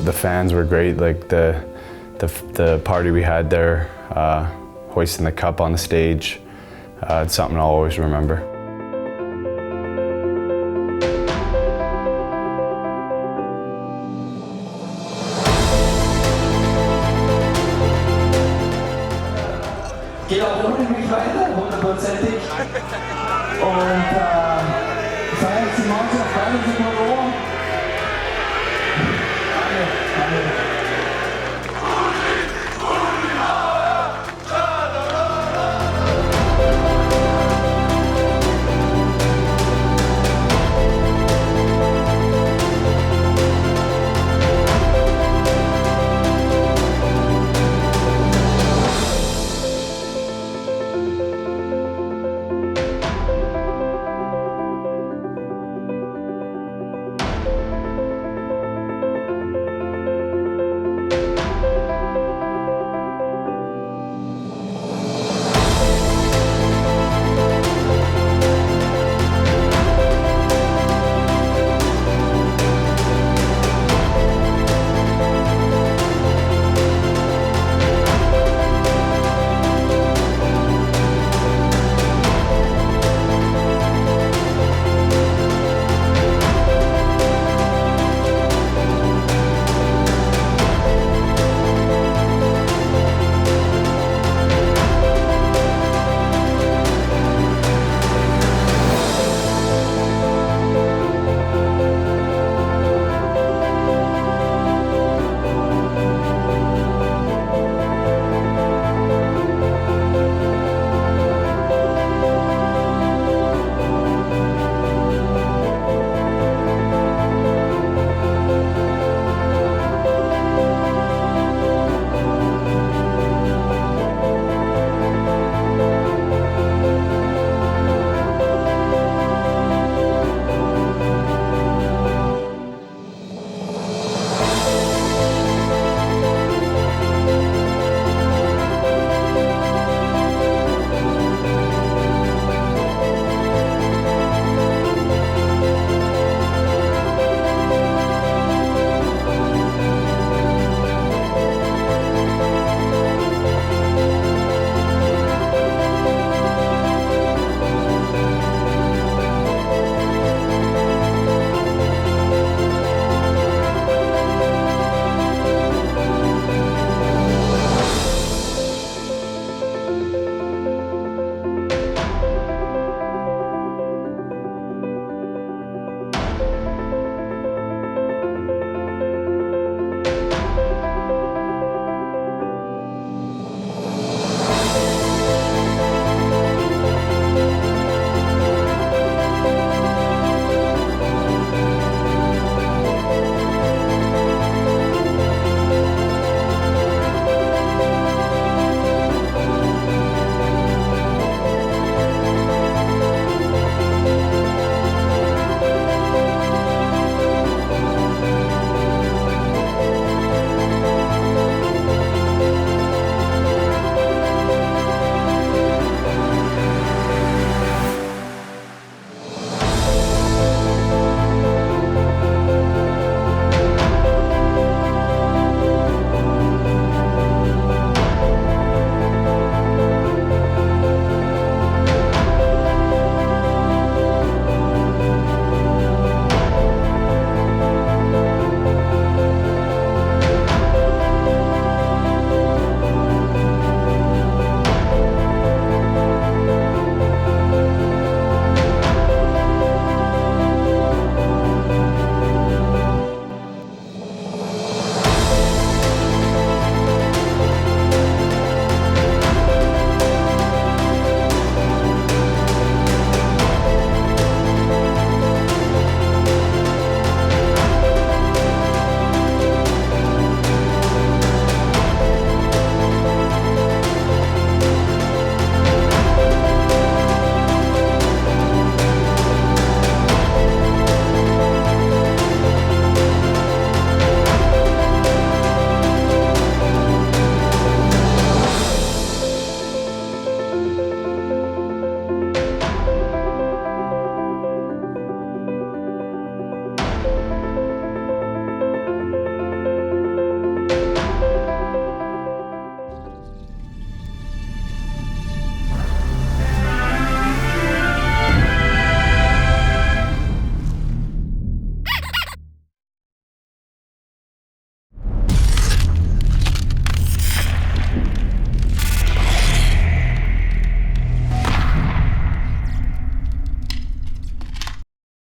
The fans were great. Like the party we had there, hoisting the cup on the stage, it's something I'll always remember. Geht auch ohne mich weiter, 100%.